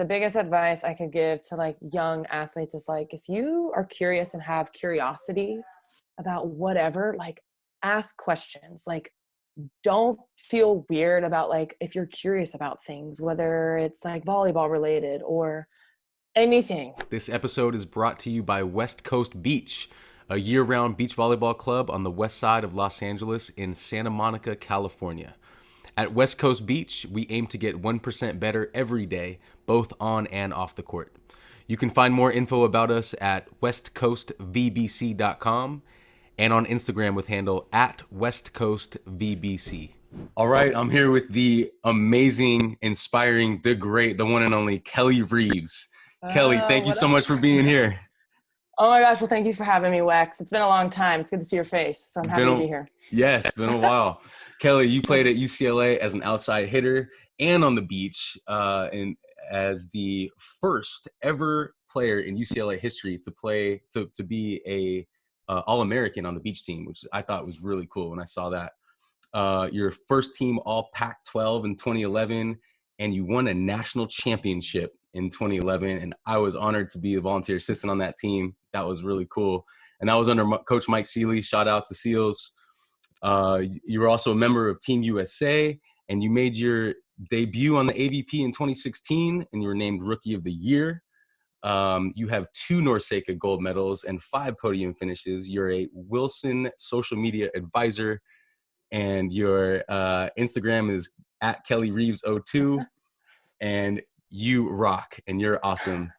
the biggest advice I could give to like young athletes is like, if you are curious and have curiosity about whatever, like ask questions. Like, don't feel weird about like, if you're curious about things, whether it's like volleyball related or anything. This episode is brought to you by West Coast Beach, a year-round beach volleyball club on the west side of Los Angeles in Santa Monica, California. At West Coast Beach, we aim to get 1% better every day, both on and off the court. You can find more info about us at westcoastvbc.com and on Instagram with handle at westcoastvbc. All right, I'm here with the amazing, inspiring, the great, the one and only Kelly Reeves. Kelly, thank you What so up? much for being here. Oh my gosh, well, thank you for having me, Wex. It's been a long time. It's good to see your face, so I'm happy to be here. Yes, it's been a while. Kelly, you played at UCLA as an outside hitter and on the beach, and as the first ever player in UCLA history to be a All-American on the beach team, which I thought was really cool when I saw that. Your first team All Pac-12 in 2011, and you won a national championship in 2011, and I was honored to be a volunteer assistant on that team. That was really cool. And that was under Coach Mike Seeley. Shout out to Seals. You were also a member of Team USA, and you made your debut on the AVP in 2016, and you were named Rookie of the Year. You have 2 NORCECA gold medals and 5 podium finishes. You're a Wilson social media advisor, and your Instagram is at Kelly Reeves02, and you rock, and you're awesome.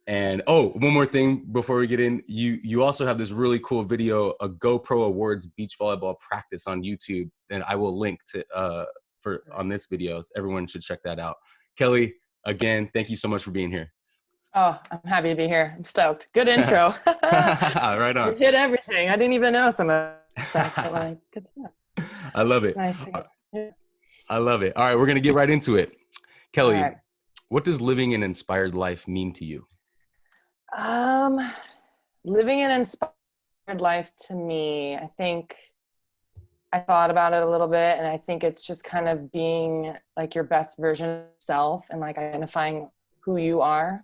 And one more thing before we get in, you also have this really cool video, a GoPro Awards beach volleyball practice on YouTube, and I will link to on this video. So everyone should check that out. Kelly, again, thank you so much for being here. Oh, I'm happy to be here. I'm stoked. Good intro. Right on. You hit everything. I didn't even know some of the stuff, but like, good stuff. I love it. Nice to get. Yeah. I love it. All right, we're going to get right into it. Kelly, Right. What does living an inspired life mean to you? Living an inspired life to me, I think I thought about it a little bit, and I think it's just kind of being like your best version of yourself and like identifying who you are.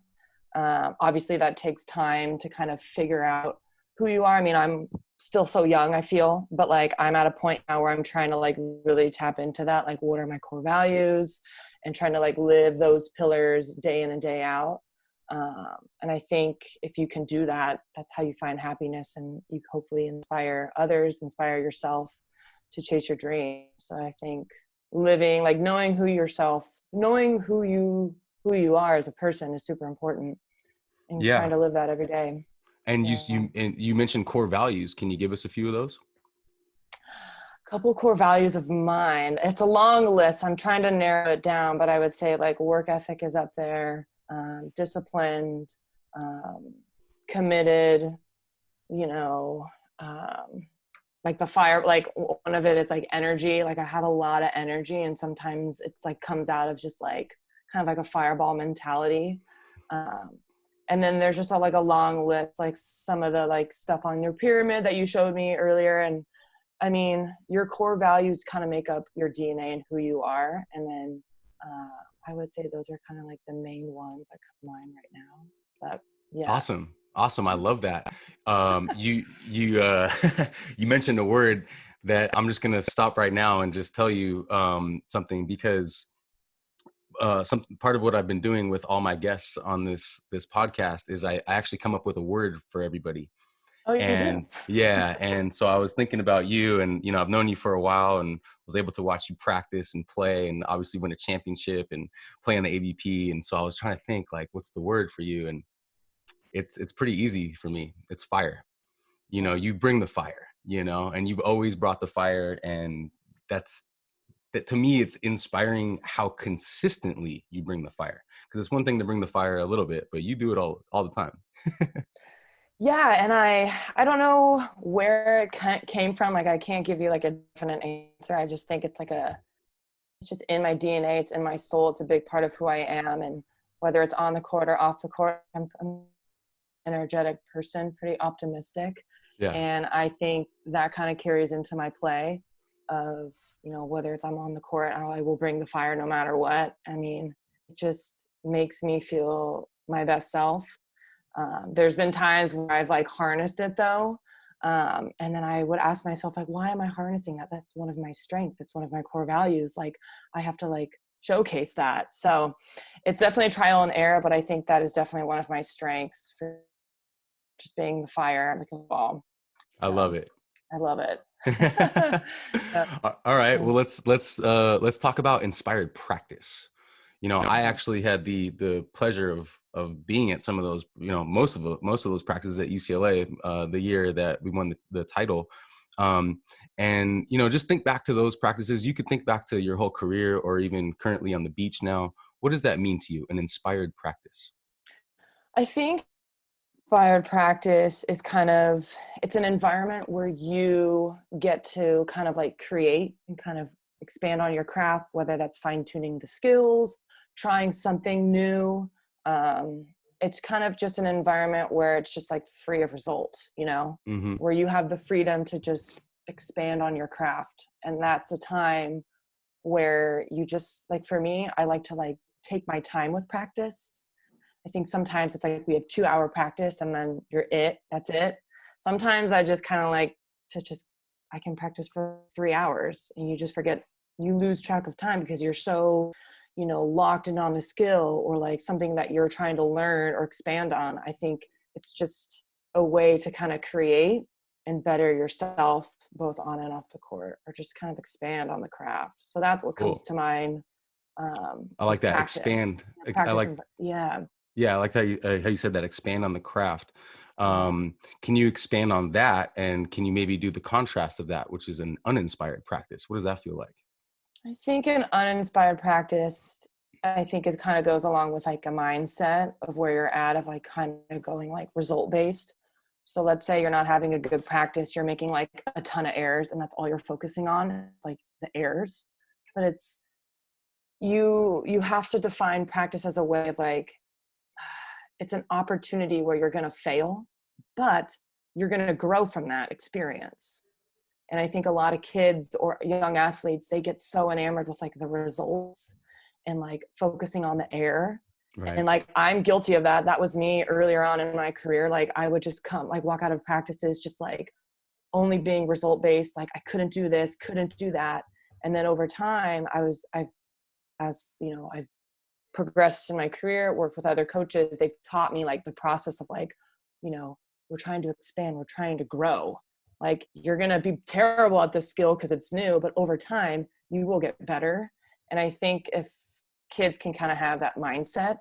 Obviously that takes time to kind of figure out who you are. I mean, I'm still so young, I feel, but like I'm at a point now where I'm trying to like really tap into that, like what are my core values, and trying to like live those pillars day in and day out. And I think if you can do that, that's how you find happiness, and you hopefully inspire others, inspire yourself to chase your dreams. So I think living, like knowing who yourself, knowing who you are as a person is super important, and trying to live that every day. And you mentioned core values. Can you give us a few of those? Couple core values of mine. It's a long list. I'm trying to narrow it down, but I would say like work ethic is up there, disciplined, committed, like the fire, like one of it is like energy. Like I have a lot of energy, and sometimes it's like comes out of just like kind of like a fireball mentality. And then there's just a long list, like some of the like stuff on your pyramid that you showed me earlier. And I mean, your core values kind of make up your DNA and who you are. And then I would say those are kind of like the main ones that come to mind right now. But yeah. Awesome. I love that. You mentioned a word that I'm just going to stop right now and just tell you something, because some part of what I've been doing with all my guests on this podcast is I actually come up with a word for everybody. Oh, you And do? yeah. And so I was thinking about you, and, I've known you for a while and was able to watch you practice and play, and obviously win a championship and play on the AVP. And so I was trying to think like, what's the word for you? And it's pretty easy for me. It's fire. You bring the fire, and you've always brought the fire. And that to me, it's inspiring how consistently you bring the fire, because it's one thing to bring the fire a little bit, but you do it all the time. Yeah. And I don't know where it came from. Like, I can't give you like a definite answer. I just think it's just in my DNA. It's in my soul. It's a big part of who I am. And whether it's on the court or off the court, I'm an energetic person, pretty optimistic. Yeah. And I think that kind of carries into my play of, whether it's I'm on the court, I will bring the fire no matter what. I mean, just makes me feel my best self. There's been times where I've like harnessed it though. And then I would ask myself, like, why am I harnessing that? That's one of my strengths. That's one of my core values. Like, I have to like showcase that. So it's definitely trial and error, but I think that is definitely one of my strengths for just being the fire, like a ball. I love So it. I love it. Yeah. All right. Well, let's talk about inspired practice. You know, I Okay. actually had the pleasure of being at some of those, you know, most of those practices at UCLA the year that we won the title. Um, and you know, just think back to those practices. You could think back to your whole career, or even currently on the beach now. What does that mean to you? An inspired practice? I think inspired practice is kind of, it's an environment where you get to kind of like create and kind of expand on your craft, whether that's fine tuning the skills, trying something new. um, it's kind of just an environment where it's just like free of result, you know, Mm-hmm. where you have the freedom to just expand on your craft. And that's a time where you just like, for me, I like to like take my time with practice. I think sometimes it's like we have 2 hour practice and then that's it. Sometimes I just kind of like to just, I can practice for 3 hours and you just forget, you lose track of time because you're so, you know, locked in on a skill or like something that you're trying to learn or expand on. I think it's just a way to kind of create and better yourself both on and off the court, or just kind of expand on the craft. So that's what comes Cool. to mind I like with that. practice. Expand. I Practice like. and yeah. Yeah, I like how you said that. Expand on the craft. Yeah. Can you expand on that, and can you maybe do the contrast of that, which is an uninspired practice? What does that feel like? I think in uninspired practice, I think it kind of goes along with like a mindset of where you're at, of like kind of going like result based. So let's say you're not having a good practice, you're making like a ton of errors and that's all you're focusing on, like the errors. But it's, you have to define practice as a way of like, it's an opportunity where you're going to fail, but you're going to grow from that experience. And I think a lot of kids or young athletes, they get so enamored with like the results and like focusing on the air. Right. And like, I'm guilty of that. That was me earlier on in my career. Like I would just come, like walk out of practices, just like only being result based. Like I couldn't do this, couldn't do that. And then over time as you know, I've progressed in my career, worked with other coaches, they've taught me like the process of like, you know, we're trying to expand, we're trying to grow. Like you're going to be terrible at this skill because it's new, but over time you will get better. And I think if kids can kind of have that mindset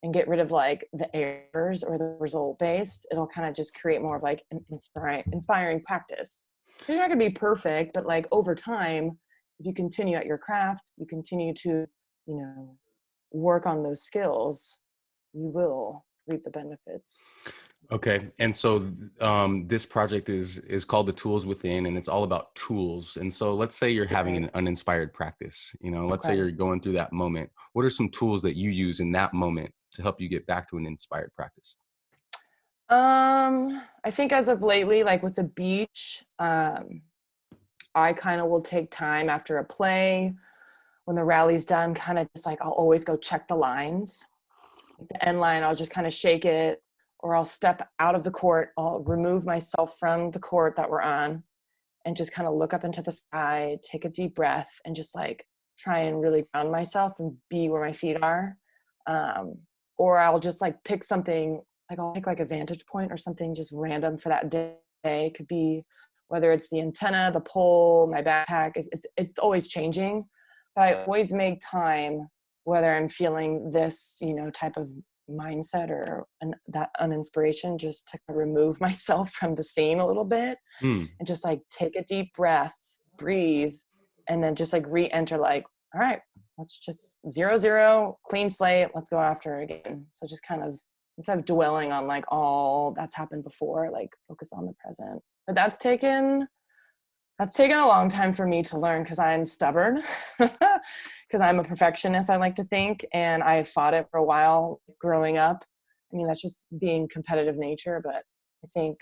and get rid of like the errors or the result based, it'll kind of just create more of like an inspiring practice. You're not going to be perfect, but like over time, if you continue at your craft, you continue to, you know, work on those skills, you will reap the benefits. Okay. And so this project is called The Tools Within, and it's all about tools. And so let's say you're having Right. an uninspired practice. You know, let's say Okay. you're going through that moment. What are some tools that you use in that moment to help you get back to an inspired practice? I think as of lately, like with the beach, I kind of will take time after a play when the rally's done, kind of just like I'll always go check the lines. The end line, I'll just kind of shake it, or I'll step out of the court, I'll remove myself from the court that we're on and just kind of look up into the sky, take a deep breath, and just like try and really ground myself and be where my feet are. Um, or I'll just like pick something, like I'll pick like a vantage point or something just random for that day. It could be whether it's the antenna, the pole, my backpack. It's always changing, but I always make time, whether I'm feeling this, you know, type of mindset or that uninspiration, just to remove myself from the scene a little bit Hmm. and just like take a deep breath, breathe, and then just like re-enter like, all right, let's just 0-0, clean slate, let's go after it again. So just kind of, instead of dwelling on like all that's happened before, like focus on the present. But that's taken a long time for me to learn because I'm stubborn, because I'm a perfectionist, I like to think, and I fought it for a while growing up. I mean, that's just being competitive nature, but I think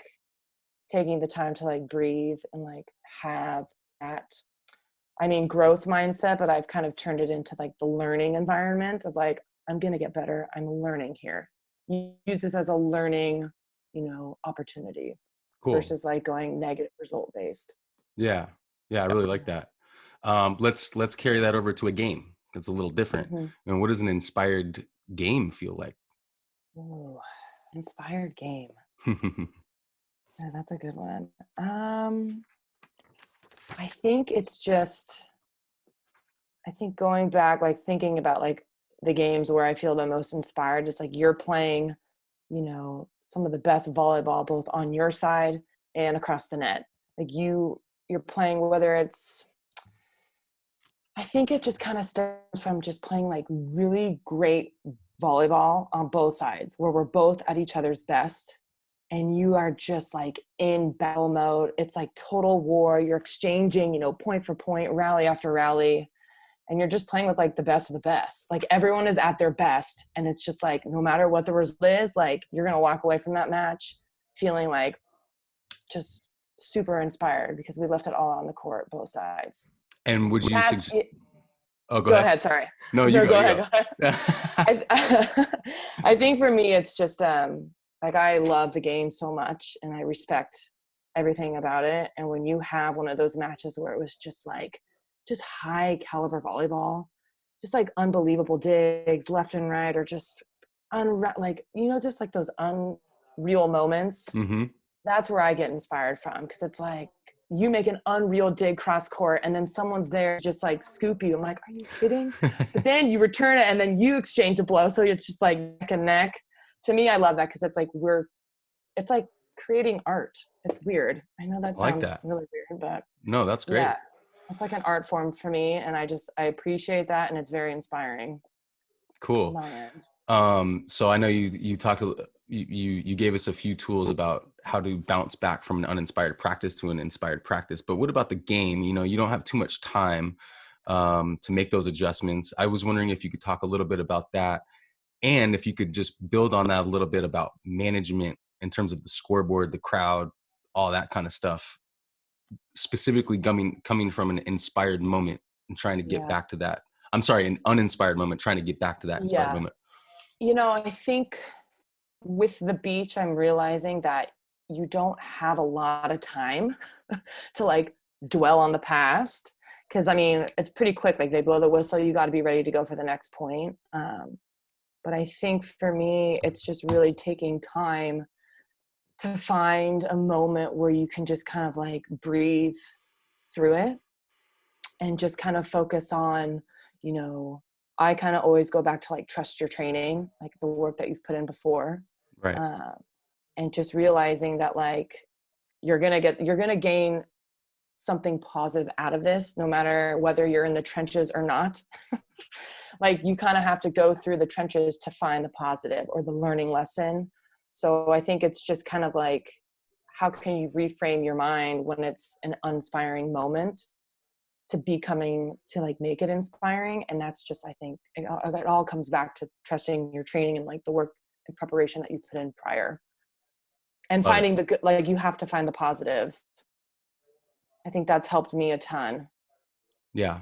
taking the time to like breathe and like have that I mean, growth mindset, but I've kind of turned it into like the learning environment of like, I'm going to get better. I'm learning here. You use this as a learning, opportunity Cool. versus like going negative result based. Yeah. Yeah, I really like that. Let's carry that over to a game. It's a little different. Mm-hmm. And what does an inspired game feel like? Ooh, inspired game. Yeah, that's a good one. I think it's just, I think going back, like thinking about like the games where I feel the most inspired, is like you're playing, some of the best volleyball both on your side and across the net. Like you're playing, whether it's, I think it just kind of stems from just playing like really great volleyball on both sides, where we're both at each other's best and you are just like in battle mode. It's like total war. You're exchanging, point for point, rally after rally, and you're just playing with like the best of the best. Like everyone is at their best, and it's just like no matter what the result is, like you're gonna walk away from that match feeling like just super inspired because we left it all on the court, both sides. And would you That's suggest? it. Oh, go Go ahead. ahead. Sorry. No, you No, go. go You ahead. Go ahead. go. I think for me, it's just like I love the game so much, and I respect everything about it. And when you have one of those matches where it was just like just high caliber volleyball, just like unbelievable digs left and right, or just just like those unreal moments. hmm That's where I get inspired from, because it's like you make an unreal dig cross court and then someone's there just like scoop you. I'm like, are you kidding? But then you return it and then you exchange a blow. So it's just like neck and neck. To me, I love that because it's like it's like creating art. It's weird. I know that I like sounds that. really weird, but No, that's yeah, great. it's like an art form for me. And I appreciate that. And it's very inspiring on Cool. my end. So I know you talked you gave us a few tools about how to bounce back from an uninspired practice to an inspired practice. But what about the game? You don't have too much time to make those adjustments. I was wondering if you could talk a little bit about that, and if you could just build on that a little bit about management in terms of the scoreboard, the crowd, all that kind of stuff, specifically coming from an inspired moment and trying to get Yeah. back to that. I'm sorry, an uninspired moment, trying to get back to that inspired Yeah. moment. I think with the beach, I'm realizing that you don't have a lot of time to like dwell on the past. Cause I mean, it's pretty quick. Like they blow the whistle, you got to be ready to go for the next point. But I think for me, it's just really taking time to find a moment where you can just kind of like breathe through it and just kind of focus on, you know, I kind of always go back to like trust your training, like the work that you've put in before. Right. Uh, and just realizing that like you're gonna gain something positive out of this, no matter whether you're in the trenches or not. Like you kind of have to go through the trenches to find the positive or the learning lesson. So I think it's just kind of like, how can you reframe your mind when it's an uninspiring moment to like make it inspiring? And that's just, I think it all comes back to trusting your training and like the work and preparation that you put in prior, and Love it. finding the good. Like you have to find the positive. I think that's helped me a ton, Yeah.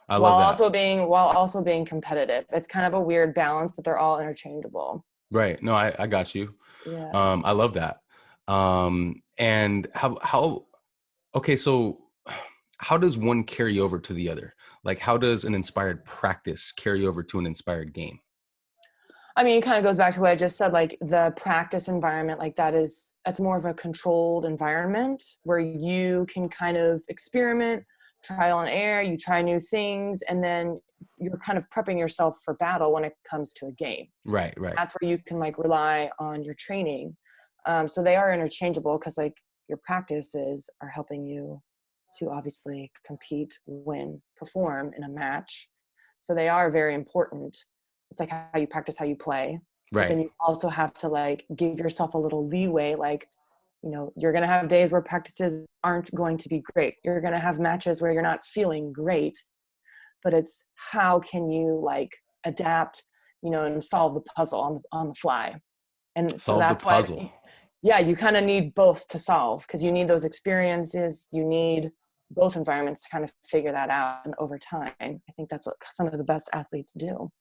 I love while that. also being competitive. It's kind of a weird balance, but they're all interchangeable. Right. No, I got you. Yeah. I love that. And okay, so how does one carry over to the other? Like how does an inspired practice carry over to an inspired game? I mean, it kind of goes back to what I just said, like the practice environment, like that's more of a controlled environment where you can kind of experiment, trial and error, you try new things, and then you're kind of prepping yourself for battle when it comes to a game. Right, right. That's where you can like rely on your training. So they are interchangeable because like your practices are helping you to obviously compete, win, perform in a match. So they are very important. It's like how you practice, how you play. But Right. then you also have to like give yourself a little leeway. Like, you're going to have days where practices aren't going to be great. You're going to have matches where you're not feeling great, but it's how can you like adapt, and solve the puzzle on the fly. And so Solve the that's why, puzzle. yeah, you kind of need both to solve, because you need those experiences. You need both environments to kind of figure that out. And over time, I think that's what some of the best athletes do.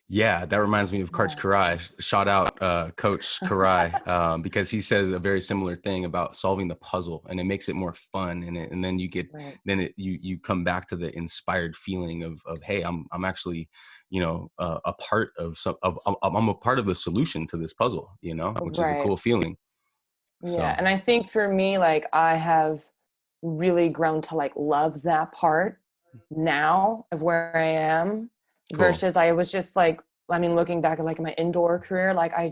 Yeah, that reminds me of Coach Karai. Shout out Coach Karai, because he says a very similar thing about solving the puzzle, and it makes it more fun. And then you get Right. you come back to the inspired feeling of hey, I'm actually, a part of I'm a part of the solution to this puzzle, which is a Right. cool feeling. Yeah. So And I think for me, like I have really grown to like love that part now of where I am cool. versus I was just like, I mean, looking back at like my indoor career, like I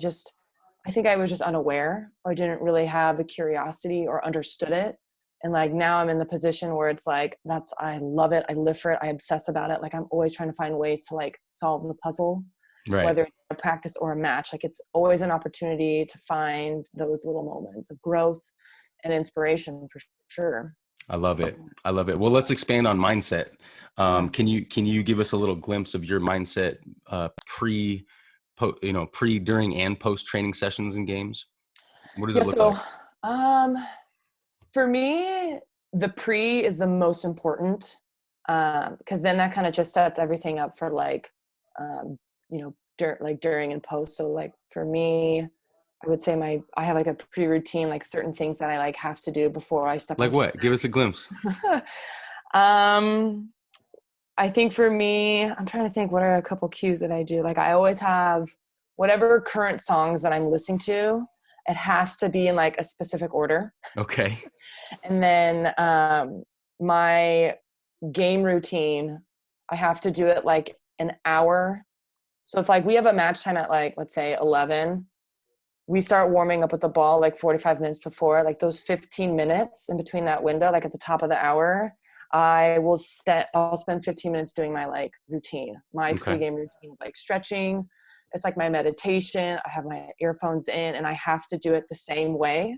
think I was just unaware or didn't really have the curiosity or understood it. And like now I'm in the position where it's like, I love it. I live for it. I obsess about it. Like I'm always trying to find ways to like solve the puzzle, Right. whether it's a practice or a match. Like it's always an opportunity to find those little moments of growth and inspiration for sure. I love it. I love it. Well, let's expand on mindset. Yeah. Can you give us a little glimpse of your mindset pre, during, and post training sessions and games? What does Yeah. it look So, like? um, for me, the pre is the most important, because then that kind of just sets everything up for like, um, like during and post. So like for me, I would say I have like a pre routine, like certain things that I like have to do before I step Like onto what? Give us a glimpse. the um, I think for me, I'm trying to think what are a couple cues that I do. Like I always have whatever current songs that I'm listening to, it has to be in like a specific order. Okay. And then my game routine, I have to do it like an hour. So if like we have a match time at like, let's say 11, we start warming up with the ball like 45 minutes before, like those 15 minutes in between that window, like at the top of the hour, I'll spend 15 minutes doing my like routine, my Okay. pregame routine, like stretching. It's like my meditation. I have my earphones in and I have to do it the same way.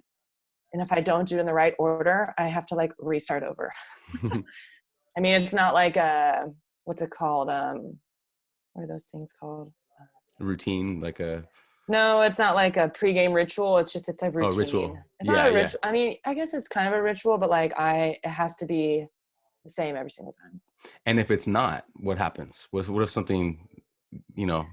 And if I don't do it in the right order, I have to like restart over. I mean, it's not like what's it called? What are those things called? Routine, like a No, it's not like a pregame ritual. It's a routine. ritual. It's not Yeah, a yeah. ritual. I mean, I guess it's kind of a ritual, but like it has to be the same every single time. And if it's not, what happens? What if something, you know,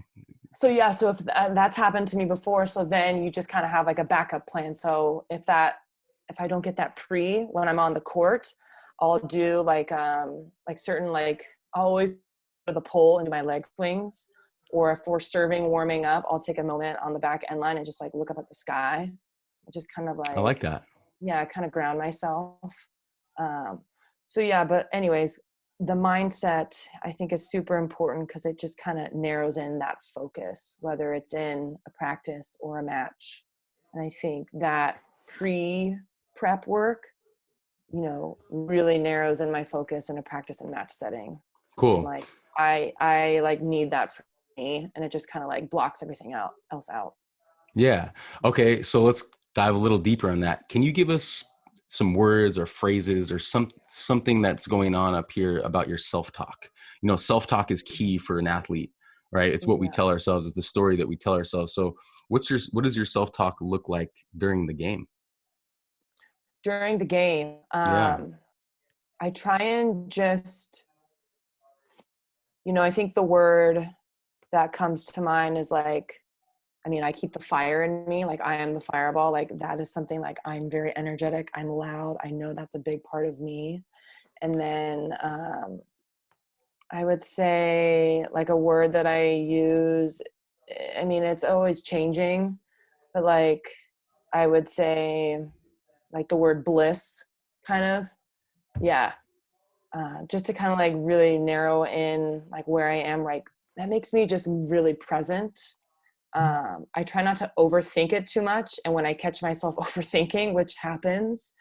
So yeah, so if that's happened to me before, so then you just kind of have like a backup plan. So if I don't get that pre when I'm on the court, I'll do like certain like I'll always for the pole and do my leg swings. Or if we're serving warming up, I'll take a moment on the back end line and just like look up at the sky. Just kind of I like like, that. yeah, kind of ground myself. Um, so yeah, but anyways, the mindset I think is super important because it just kind of narrows in that focus, whether it's in a practice or a match. And I think that pre-prep work, really narrows in my focus in a practice and match setting. And Cool. like I like need that for me, and it just kind of like blocks everything else out. Yeah. Okay. So let's dive a little deeper on that. Can you give us some words or phrases or something that's going on up here about your self-talk? Self-talk is key for an athlete, right? It's what we Yeah. tell ourselves, it's the story that we tell ourselves. So what does your self-talk look like during the game? During the game, Yeah. I try and just, I think the word that comes to mind is like, I mean, I keep the fire in me. Like I am the fireball. Like that is something like I'm very energetic. I'm loud. I know that's a big part of me. And then I would say like a word that I use, I mean, it's always changing, but like I would say like the word bliss kind of, yeah. Just to kind of like really narrow in like where I am, like that makes me just really present. I try not to overthink it too much. And when I catch myself overthinking, which happens,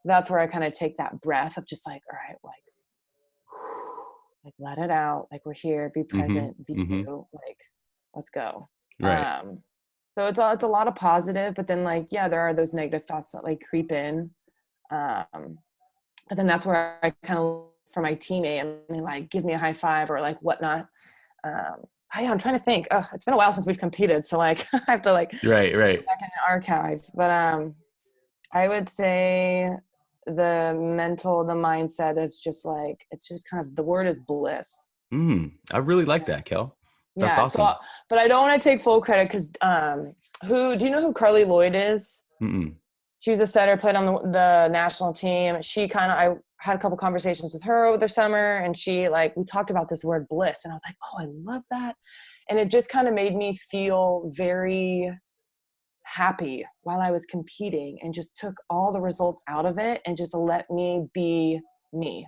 that's where I kind of take that breath of just like, all right, like let it out. Like we're here, be Mm-hmm. present, be Mm-hmm. you, like, let's go. Right. Um, so it's a lot of positive, but then like, yeah, there are those negative thoughts that like creep in. Um, but then that's where I kind of for my teammate and they like give me a high five or like whatnot. I'm trying to think. Oh, it's been a while since we've competed, so like I have to like Right. go Right. back in the archives. But I would say the mental, the mindset is just like, it's just kind of, the word is bliss. I really like that, Kel. That's Yeah. So, awesome. but I don't want to take full credit because do you know who Carly Lloyd is? Mm-mm. She was a setter, played on the national team. I had a couple conversations with her over the summer, and we talked about this word bliss, and I was like, oh, I love that. And it just kind of made me feel very happy while I was competing, and just took all the results out of it and just let me be me.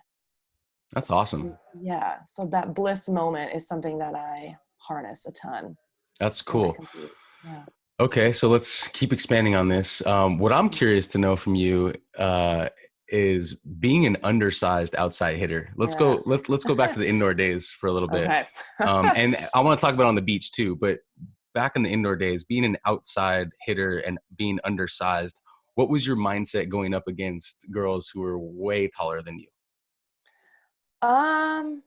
That's awesome. Yeah. So that bliss moment is something that I harness a ton That's when I cool. compete. Yeah. Okay, so let's keep expanding on this. What I'm curious to know from you is being an undersized outside hitter. Let's Yeah. go. Let's go back to the indoor days for a little bit, Okay. and I want to talk about on the beach too. But back in the indoor days, being an outside hitter and being undersized, what was your mindset going up against girls who were way taller than you? Um,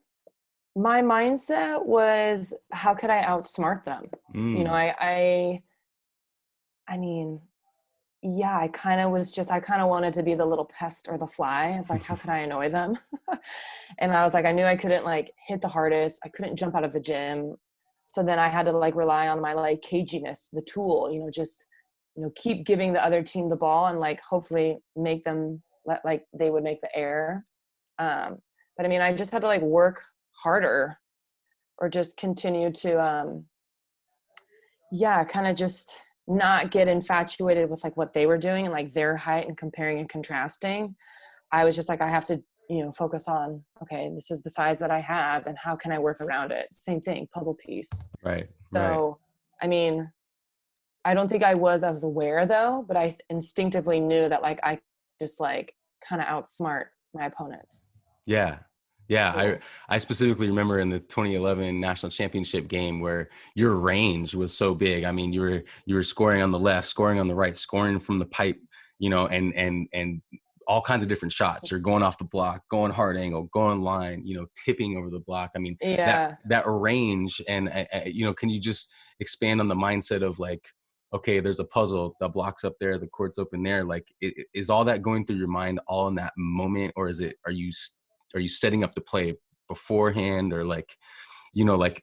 my mindset was, how could I outsmart them? You know, Mm. I mean, yeah, I kind of wanted to be the little pest or the fly of like, how could I annoy them? And I was like, I knew I couldn't like hit the hardest. I couldn't jump out of the gym. So then I had to like rely on my like caginess, the tool, just, keep giving the other team the ball and like, hopefully make them like they would make the air. Um, but I mean, I just had to like work harder or just continue to, yeah, kind of just not get infatuated with like what they were doing and like their height and comparing and contrasting. I was just like, I have to, focus on, okay, this is the size that I have and how can I work around it? Same thing, puzzle piece. Right, right. So, I mean, I don't think I was aware though, but I instinctively knew that like I just like kind of outsmart my opponents. Yeah. Yeah, Yeah. I specifically remember in the 2011 national championship game where your range was so big. I mean, you were scoring on the left, scoring on the right, scoring from the pipe, and all kinds of different shots. You're going off the block, going hard angle, going line, tipping over the block. I mean, that Yeah. that range and can you just expand on the mindset of like, okay, there's a puzzle, the block's up there, the court's open there. Like, is all that going through your mind all in that moment, or are you setting up the play beforehand, or like,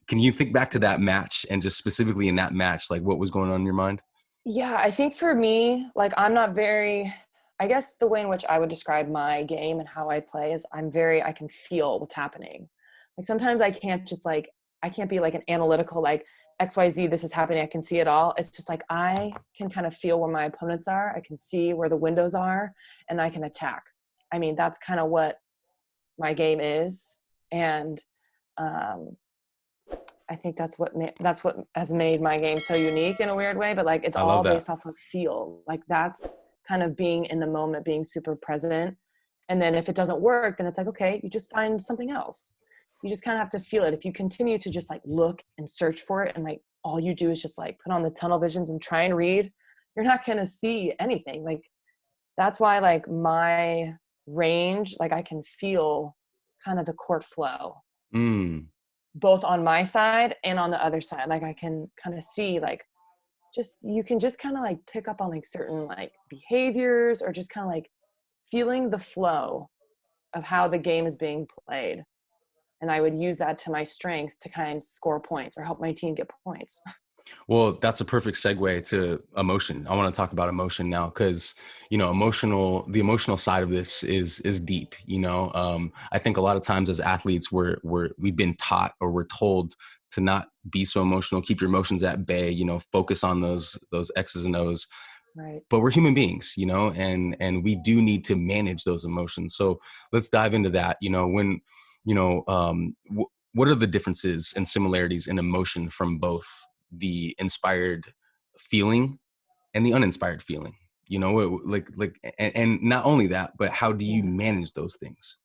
can you think back to that match and just specifically in that match, like what was going on in your mind? Yeah, I think for me, like I'm not very, I guess the way in which I would describe my game and how I play is I can feel what's happening. Like sometimes I can't be like an analytical, like XYZ, this is happening, I can see it all. It's just like I can kind of feel where my opponents are. I can see where the windows are and I can attack. I mean, that's kind of what my game is. And um, I think that's what has made my game so unique in a weird way, but like it's I love all that. based off of feel. Like that's kind of being in the moment, being super present. And then if it doesn't work, then it's like, okay, you just find something else. You just kind of have to feel it. If you continue to just like look and search for it and like all you do is just like put on the tunnel visions and try and read, you're not going to see anything. Like that's why like my range, like I can feel kind of the court flow Mm. both on my side and on the other side. Like I can kind of see like just you can just kind of like pick up on like certain like behaviors or just kind of like feeling the flow of how the game is being played. And I would use that to my strength to kind of score points or help my team get points. Well, that's a perfect segue to emotion. I want to talk about emotion now because, the emotional side of this is deep. I think a lot of times as athletes, we've been taught or we're told to not be so emotional, keep your emotions at bay. Focus on those X's and O's. Right. But we're human beings, and we do need to manage those emotions. So let's dive into that. What are the differences and similarities in emotion from both the inspired feeling and the uninspired feeling? And not only that, but how do you Yeah. manage those things?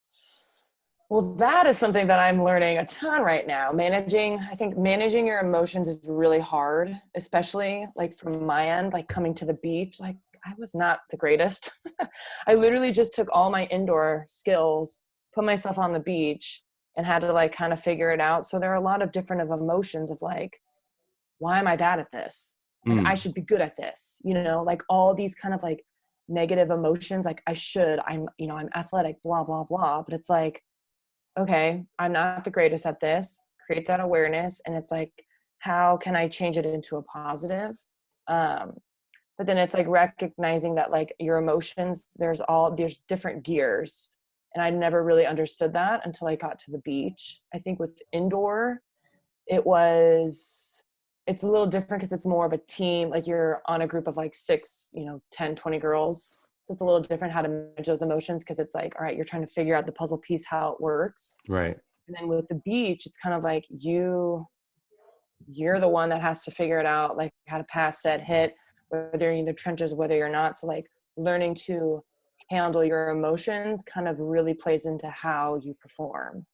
Well, that is something that I'm learning a ton right now. I think managing your emotions is really hard, especially like from my end, like coming to the beach, like I was not the greatest. I literally just took all my indoor skills, put myself on the beach and had to like kind of figure it out. So there are a lot of different of emotions of like, why am I bad at this? Like I Mm, should be good at this, like all these kind of like negative emotions, like I'm athletic, blah, blah, blah. But it's like, okay, I'm not the greatest at this. Create that awareness. And it's like, how can I change it into a positive? Um, but then it's like recognizing that like your emotions, there's different gears. And I never really understood that until I got to the beach. I think with indoor, it's a little different because it's more of a team. Like you're on a group of like 6, 10, 20 girls. So it's a little different how to manage those emotions, because it's like, all right, you're trying to figure out the puzzle piece, how it works. Right. And then with the beach, it's kind of like you're the one that has to figure it out, like how to pass, set, hit, whether you're in the trenches, whether you're not. So like learning to handle your emotions kind of really plays into how you perform.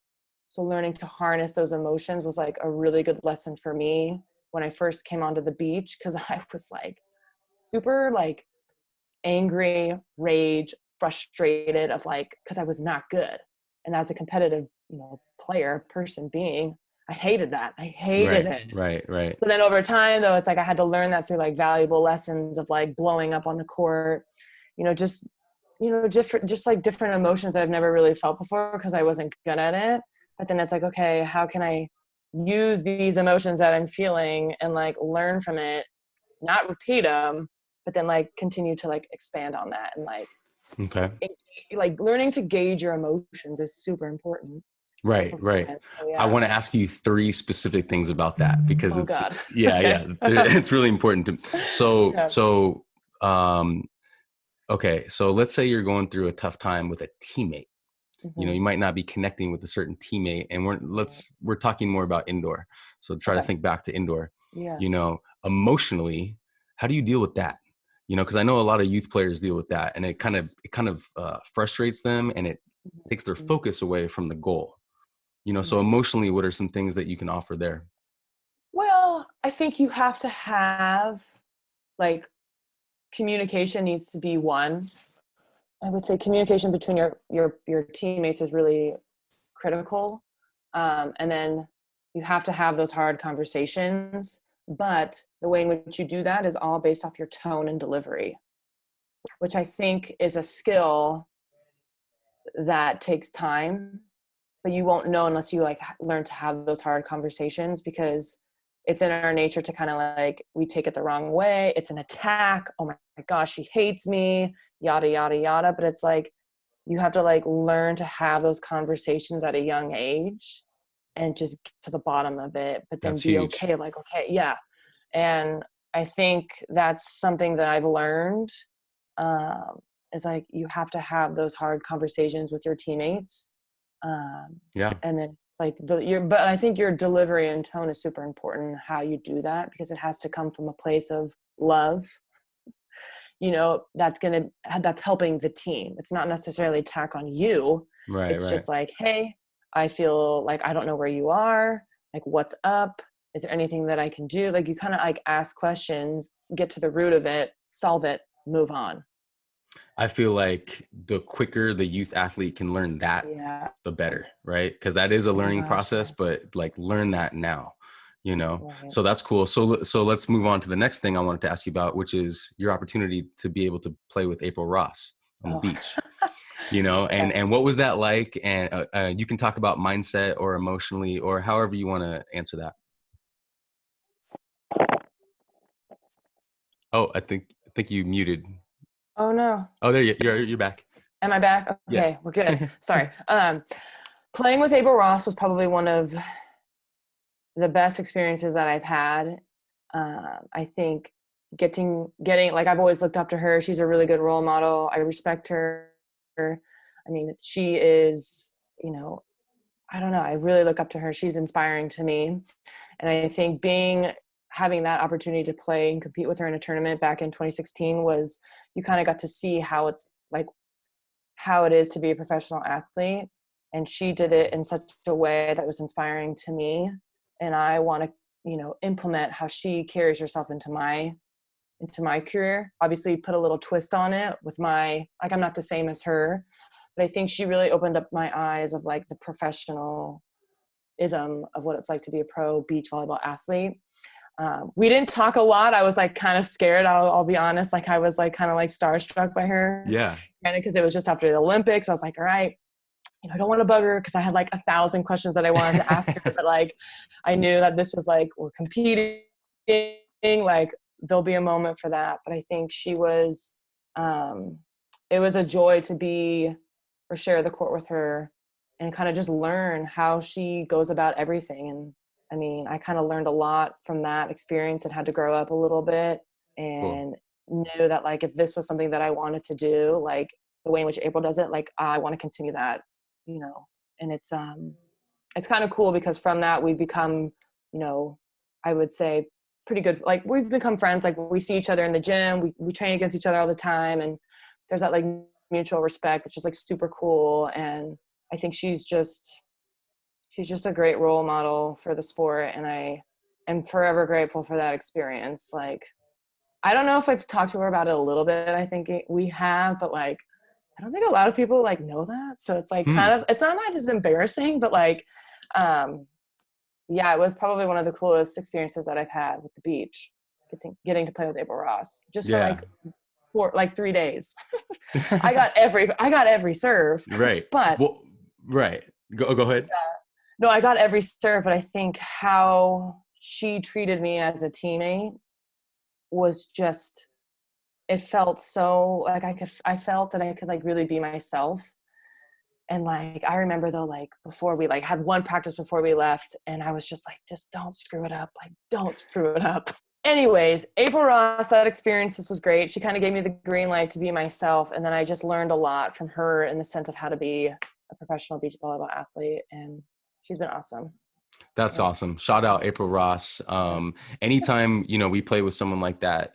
So learning to harness those emotions was like a really good lesson for me when I first came onto the beach, because I was like super like angry, rage, frustrated of like, because I was not good. And as a competitive, player, person, being, I hated that. I hated Right. it. Right. Right. But then over time though, it's like I had to learn that through like valuable lessons of like blowing up on the court, just just like different emotions that I've never really felt before because I wasn't good at it. But then it's like, okay, how can I use these emotions that I'm feeling and like learn from it, not repeat them, but then like continue to like expand on that. And Okay. like learning to gauge your emotions is super important for Right, right. performance. So I want yeah. to ask you 3 specific things about that because Oh it's God. yeah, Okay. yeah, it's really important to. So, Yeah. so, um, okay. So let's say you're going through a tough time with a teammate. Mm-hmm. You might not be connecting with a certain teammate, and we're talking more about indoor. So try to Okay. think back to indoor. Yeah. Emotionally, how do you deal with that? Because I know a lot of youth players deal with that, and it kind of frustrates them, and it takes their Mm-hmm. focus away from the goal. So Mm-hmm. emotionally, what are some things that you can offer there? Well, I think you have to have like communication needs to be one. I would say communication between your teammates is really critical. And then you have to have those hard conversations. But the way in which you do that is all based off your tone and delivery, which I think is a skill that takes time, but you won't know unless you like learn to have those hard conversations, because it's in our nature to kind of like, we take it the wrong way. It's an attack. Oh my gosh, she hates me, yada, yada, yada. But it's like, you have to like learn to have those conversations at a young age and just get to the bottom of it, but then That's be huge. okay. Like, okay, yeah. And I think that's something that I've learned, um, is like, you have to have those hard conversations with your teammates. Um, Yeah. and then like but I think your delivery and tone is super important, how you do that, because it has to come from a place of love, that's helping the team. It's not necessarily attack on you. Right. It's Right. just like, hey, I feel like I don't know where you are. Like, what's up? Is there anything that I can do? Like, you kind of like ask questions, get to the root of it, solve it, move on. I feel like the quicker the youth athlete can learn that, Yeah. the better, right? Because that is a Oh my learning gosh, process, yes. but like learn that now, Right. So that's cool. So let's move on to the next thing I wanted to ask you about, which is your opportunity to be able to play with April Ross on the Oh. beach. Okay. And what was that like? And you can talk about mindset or emotionally or however you want to answer that. Oh, I think you muted. Oh no. Oh, there you're back. Am I back? Yeah. Okay, we're good. Sorry. Playing with April Ross was probably one of the best experiences that I've had. I think getting like, I've always looked up to her. She's a really good role model. I respect her. I mean, she is, I don't know. I really look up to her. She's inspiring to me. And I think having that opportunity to play and compete with her in a tournament back in 2016 was, you kind of got to see how it's like, how it is to be a professional athlete. And she did it in such a way that was inspiring to me. And I want to, implement how she carries herself into my career. Obviously put a little twist on it with I'm not the same as her, but I think she really opened up my eyes of like the professionalism of what it's like to be a pro beach volleyball athlete. We didn't talk a lot. I was like kind of scared. I'll be honest. Like I was like kind of like starstruck by her, Yeah. and because it was just after the Olympics, I was like, all right, I don't want to bug her because I had like 1,000 questions that I wanted to ask her, but like I knew that this was like we're competing, like there'll be a moment for that. But I think she was, it was a joy to be or share the court with her and kind of just learn how she goes about everything. And I mean, I kind of learned a lot from that experience and had to grow up a little bit Cool. and knew that like if this was something that I wanted to do, like the way in which April does it, like I want to continue that, you know. And it's kind of cool because from that we've become, you know, I would say pretty good. Like we've become friends. Like we see each other in the gym. We train against each other all the time, and there's that like mutual respect. It's just like super cool. And I think she's just a great role model for the sport, and I am forever grateful for that experience. Like I don't know if I've talked to her about it a little bit. I think we have, but like I don't think a lot of people like know that. So it's like Hmm. kind of, it's not that it's embarrassing, but like, yeah, it was probably one of the coolest experiences that I've had with the beach, getting to play with April Ross just for Yeah. like 3 days. I got every serve, Right. but Well, right. Go ahead. no, I got every serve, but I think how she treated me as a teammate was just, it felt so like I felt that I could like really be myself. And like I remember though, like before we like had one practice before we left, and I was just like, just don't screw it up. Like, don't screw it up. Anyways, April Ross, that experience was great. She kind of gave me the green light to be myself. And then I just learned a lot from her in the sense of how to be a professional beach volleyball athlete. And she's been awesome. That's Yeah. awesome. Shout out April Ross. Yeah. Anytime, we play with someone like that,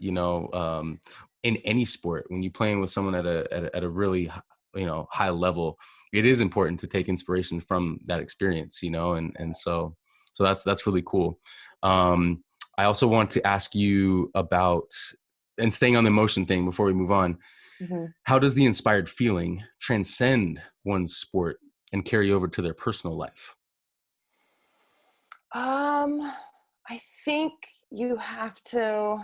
in any sport, when you're playing with someone at a really, high level, it is important to take inspiration from that experience, and so that's really cool. I also want to ask you about, and staying on the emotion thing before we move on, Mhm. how does the inspired feeling transcend one's sport and carry over to their personal life? Um, I think you have to,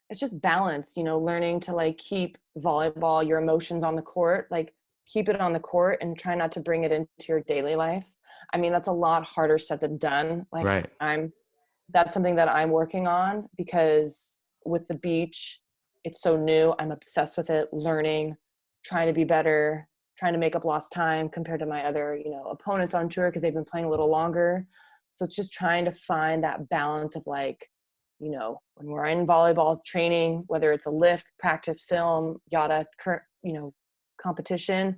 it's just balance, learning to like keep volleyball, your emotions on the court, like keep it on the court and try not to bring it into your daily life. I mean, that's a lot harder said than done. Like Right. that's something that I'm working on because with the beach, it's so new. I'm obsessed with it, learning, trying to be better, trying to make up lost time compared to my other, opponents on tour because they've been playing a little longer. So it's just trying to find that balance of like, when we're in volleyball training, whether it's a lift, practice, film, yada, current, competition,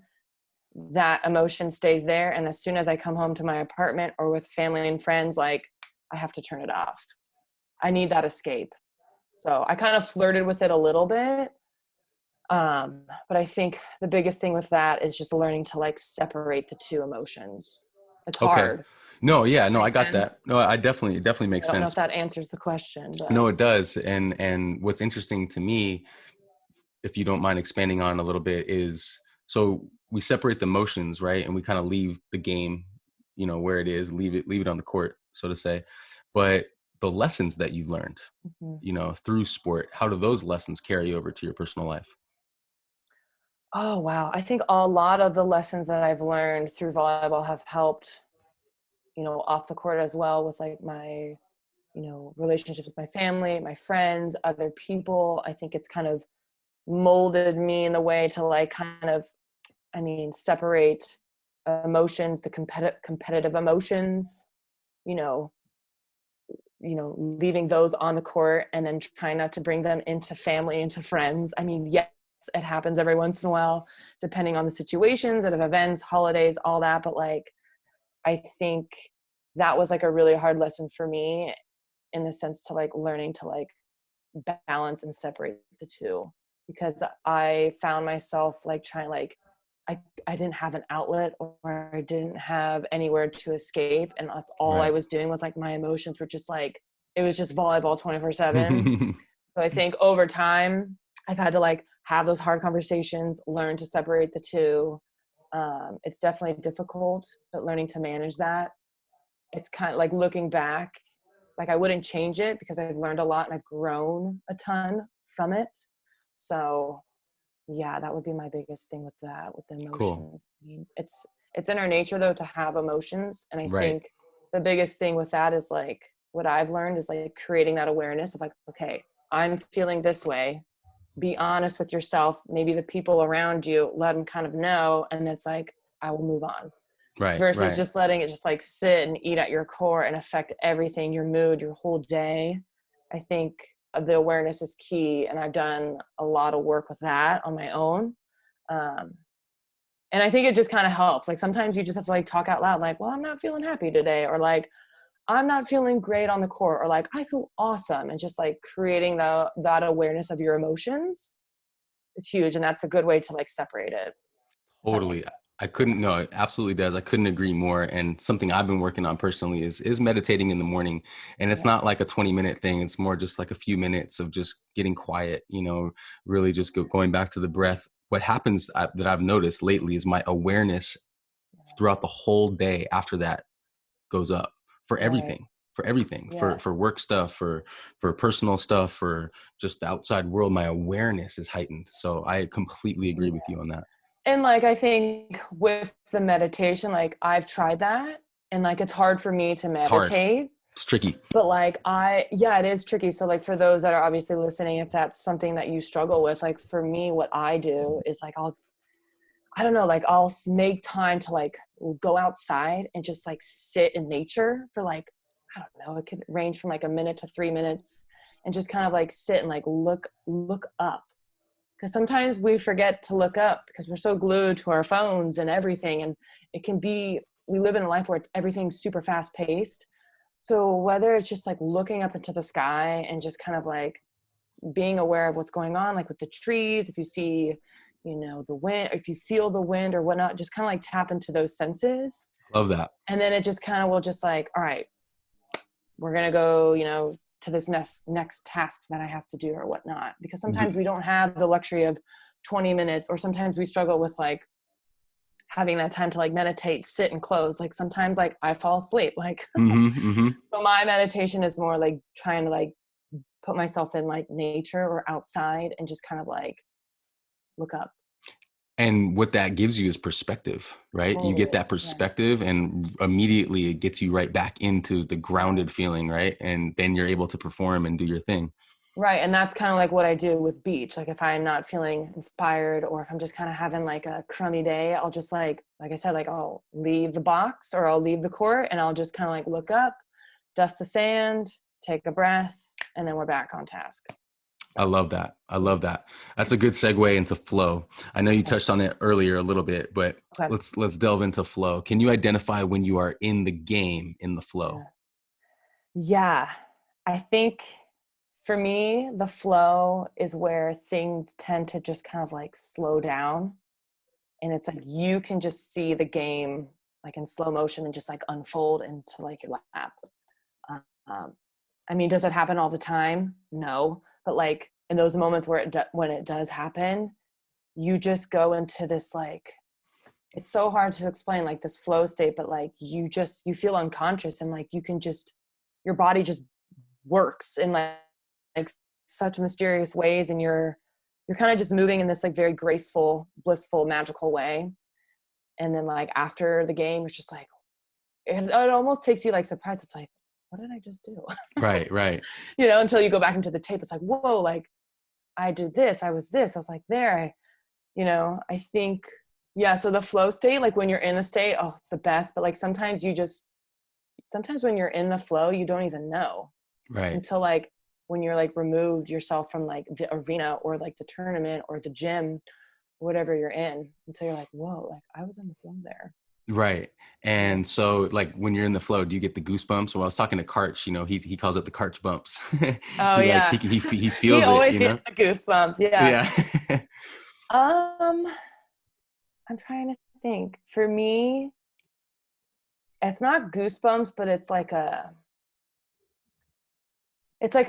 that emotion stays there. And as soon as I come home to my apartment or with family and friends, like I have to turn it off. I need that escape. So I kind of flirted with it a little bit. But I think the biggest thing with that is just learning to like separate the two emotions. It's Okay. hard. No, yeah, Does that no, I make got sense? that. No, it definitely makes I don't know if sense. that answers the question, but No, it does. And what's interesting to me, if you don't mind expanding on a little bit, is so we separate the motions, right? And we kind of leave the game, where it is, leave it on the court, so to say. But the lessons that you've learned, mhm. through sport, how do those lessons carry over to your personal life? Oh, wow. I think a lot of the lessons that I've learned through volleyball have helped, off the court as well with like my, relationships with my family, my friends, other people. I think it's kind of molded me in the way to like kind of, I mean, separate emotions, the competitive emotions, you know, leaving those on the court and then trying not to bring them into family, into friends. I mean, yes, it happens every once in a while, depending on the situations and of events, holidays, all that. But like, I think that was like a really hard lesson for me in the sense to like learning to like balance and separate the two because I found myself like trying like I didn't have an outlet or I didn't have anywhere to escape and that's all I Right. was doing was like my emotions were just like it was just volleyball 24/7. So I think over time I've had to like have those hard conversations, learn to separate the two. It's definitely difficult, but learning to manage that. It's kind of like looking back like I wouldn't change it because I've learned a lot and I've grown a ton from it. So yeah, that would be my biggest thing with that, with the Cool. emotions. I mean, it's in our nature though to have emotions. And I Right. think the biggest thing with that is like what I've learned is like creating that awareness of like, okay, I'm feeling this way. Be honest with yourself, maybe the people around you, let them kind of know, and it's like, I will move on. Right. Versus Right. just letting it just like sit and eat at your core and affect everything, your mood, your whole day. I think the awareness is key, and I've done a lot of work with that on my own. Um, and I think it just kind of helps. Like sometimes you just have to like talk out loud, like, well, I'm not feeling happy today, or like, I'm not feeling great on the court, or like, I feel awesome. And just like creating that awareness of your emotions is huge. And that's a good way to like separate it, if that makes Totally. sense. I Yeah. couldn't, no, it absolutely does. I couldn't agree more. And something I've been working on personally is meditating in the morning. And it's Yeah. not like a 20-minute thing. It's more just like a few minutes of just getting quiet, really just going back to the breath. What happens that I've noticed lately is my awareness throughout the whole day after that goes up for Right. everything, for everything, Yeah. for work stuff, for personal stuff, for just the outside world. My awareness is heightened. So I completely agree with you on that. And like I think with the meditation, like I've tried that, and like it's hard for me to It's hard. meditate, It's tricky. but like yeah, it is tricky. So like for those that are obviously listening, if that's something that you struggle with, like for me, what I do is like I don't know, like I'll make time to like go outside and just like sit in nature for like, I don't know, it could range from like a minute to 3 minutes, and just kind of like sit and like look up. Because sometimes we forget to look up because we're so glued to our phones and everything. And it can be, we live in a life where it's everything's super fast paced. So whether it's just like looking up into the sky and just kind of like being aware of what's going on, like with the trees, if you see, the wind, if you feel the wind or whatnot, just kind of like tap into those senses. Love that. And then it just kind of will just like, all right, we're going to go, to this next tasks that I have to do or whatnot. Because sometimes we don't have the luxury of 20 minutes, or sometimes we struggle with like having that time to like meditate, sit and close. Like sometimes like I fall asleep, like, Hmm. Hmm. so my meditation is more like trying to like put myself in like nature or outside and just kind of like look up. And what that gives you is perspective, right? You get Totally. that Yeah. perspective and immediately it gets you right back into the Yeah. grounded feeling, right? And then you're able to perform and do your thing. Right. And that's kind of like what I do with beach. Like if I'm not feeling inspired, or if I'm just kind of having like a crummy day, I'll just like I said, like I'll leave the box or I'll leave the court and I'll just kind of like look up, dust the sand, take a breath, and then we're back on task. I So love that. I yeah. love that. That's a good segue into flow. I know you Okay. touched on it earlier a little bit, but Okay. let's delve into flow. Can you identify when you are in the game, in the flow? Yeah. Yeah. I think for me, the flow is where things tend to just kind of like slow down. And it's like you can just see the game like in slow motion and just like unfold into like your lap. Um, I mean, does it happen all the time? No. But like in those moments where when it does happen, you just go into this like, it's so hard to explain, like this flow state, but like you feel unconscious, and like you can just, your body just works in like such mysterious ways, and you're kind of just moving in this like very graceful, blissful, magical way. And then like after the game, it's just like it almost takes you like surprise. It's like, what did I just do? Right, right. Until you go back into the tape, it's like, whoa, like I did this, I was this, I was like there. I think, yeah. So the flow state, like when you're in the state, oh, it's the best. But like sometimes when you're in the flow, you don't even know Right. until like when you're like removed yourself from like the arena or like the tournament or the gym, whatever you're in, until you're like, whoa, like I was in the flow there. Right. Yeah. And so like when you're in the flow, do you get the goosebumps? Well, I was talking to Karch, he calls it the Karch bumps. Oh He like yeah. he He feels it, always gets the goosebumps. Yeah. Yeah. Um, I'm trying to think. For me, it's not goosebumps, but it's like a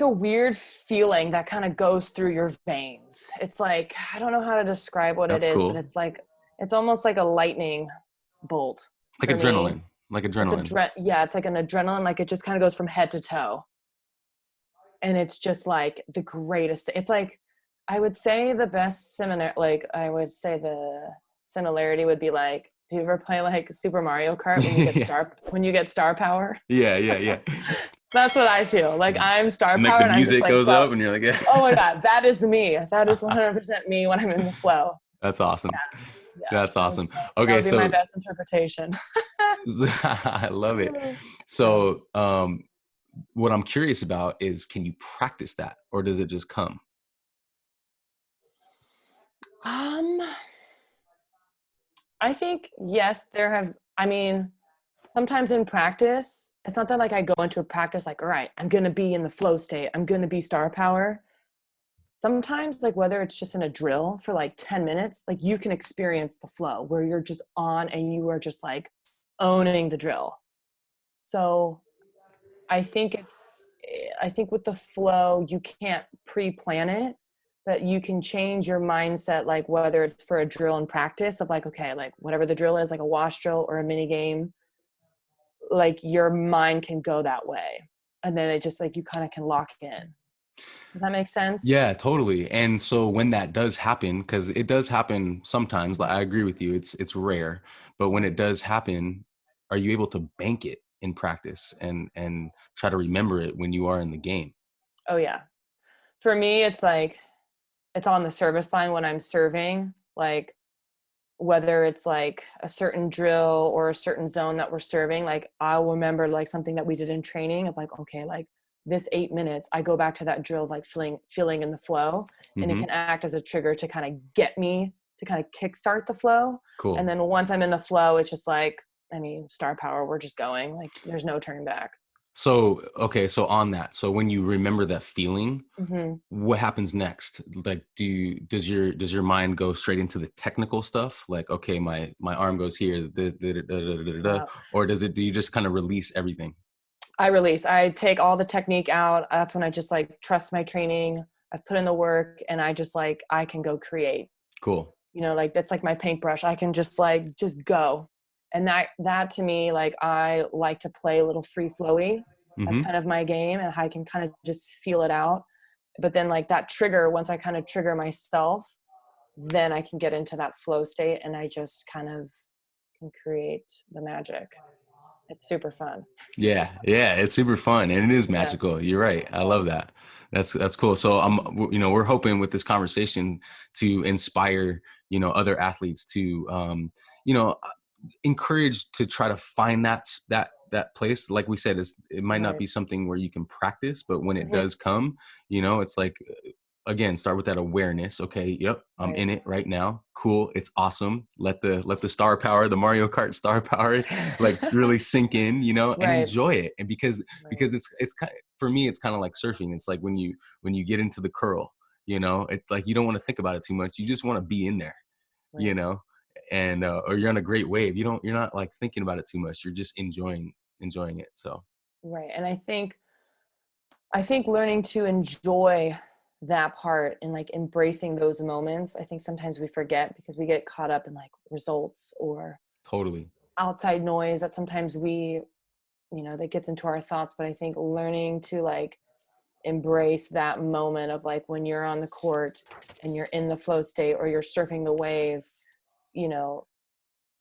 weird feeling that kind of goes through your veins. It's like, I don't know how to describe what it That's is, but cool. it's like, it's almost like a lightning bolt Like for me. adrenaline. Like It's adrenaline. yeah, it's like an adrenaline, like it just kind of goes from head to toe. and it's just like the greatest. It's like, I would say the best similar, like I would say the similarity would be like, do you ever play like Super Mario Kart Yeah, when you get star power? yeah, yeah, yeah. That's what I feel like. I'm star And like power the and I'm just music like, goes up, go. and you're like, Oh my yeah. God, that is me. That is 100% me when I'm in the flow. That's awesome. Yeah. That's awesome. That Okay, would be my so best interpretation. I love it. Yeah. So, what I'm curious about is, can you practice that, or does it just come? Um, I think yes, I mean, sometimes in practice, it's not that like I go into a practice like, all right, I'm gonna be in the flow state, I'm gonna be star power. Sometimes, like whether it's just in a drill for like 10 minutes, like you can experience the flow where you're just on and you are just like owning the drill. So I think I think with the flow, you can't pre-plan it, but you can change your mindset, like whether it's for a drill in practice of like, okay, like whatever the drill is, like a wash drill or a mini game, like your mind can go that way. And then it just like you kind of can lock in. Does that make sense? Yeah, totally. And so when that does happen, because it does happen sometimes, like I agree with you, it's rare, but when it does happen, are you able to bank it in practice and try to remember it when you are in the game? Oh yeah. For me, it's like it's on the service line when I'm serving, like whether it's like a certain drill or a certain zone that we're serving, like I'll remember like something that we did in training of like, okay, like this 8 minutes, I go back to that drill, like feeling in the flow, and it Hmm. can act as a trigger to kind of get me to kind of kickstart the flow. And Cool. then once I'm in the flow, it's just like, I mean, star power, we're just going, like there's no turning back. So, okay, so on that, so when you remember that feeling, Hmm. what happens next? Like, does your mind go straight into the technical stuff? Like, okay, my arm goes here, Yeah. or do you just kind of release everything? I release. I take all the technique out. That's when I just like trust my training. I've put in the work and I just like I can go create. Cool. You know, like that's like my paintbrush. I can just go. And that to me, like I like to play a little free flowy. That's Hmm. kind of my game and I can kind of just feel it out. But then like that trigger, once I kind of trigger myself, then I can get into that flow state and I just kind of can create the magic. It's super fun. Yeah, yeah, it's super fun and it is Yeah. magical. You're right. I love that. That's cool. So we're hoping with this conversation to inspire, other athletes to, you know, encouraged to try to find that place. Like we said, it might not Right. be something where you can practice, but when it Hmm. does come, it's like, again, start with that awareness. Okay, yep, I'm Right. in it right now. Cool, it's awesome. Let the star power, the Mario Kart star power, like really sink in, and Right. enjoy it. And because Right. it's kind of, for me, it's kind of like surfing. It's like when you get into the curl, it's like you don't want to think about it too much. You just want to be in there, you Right. know and or you're on a great wave. You're not like thinking about it too much. You're just enjoying it. So Right. And I think learning to enjoy that part and like embracing those moments, I think sometimes we forget because we get caught up in like results or totally. outside noise that sometimes that gets into our thoughts. But I think learning to like embrace that moment of like when you're on the court and you're in the flow state or you're surfing the wave, you know,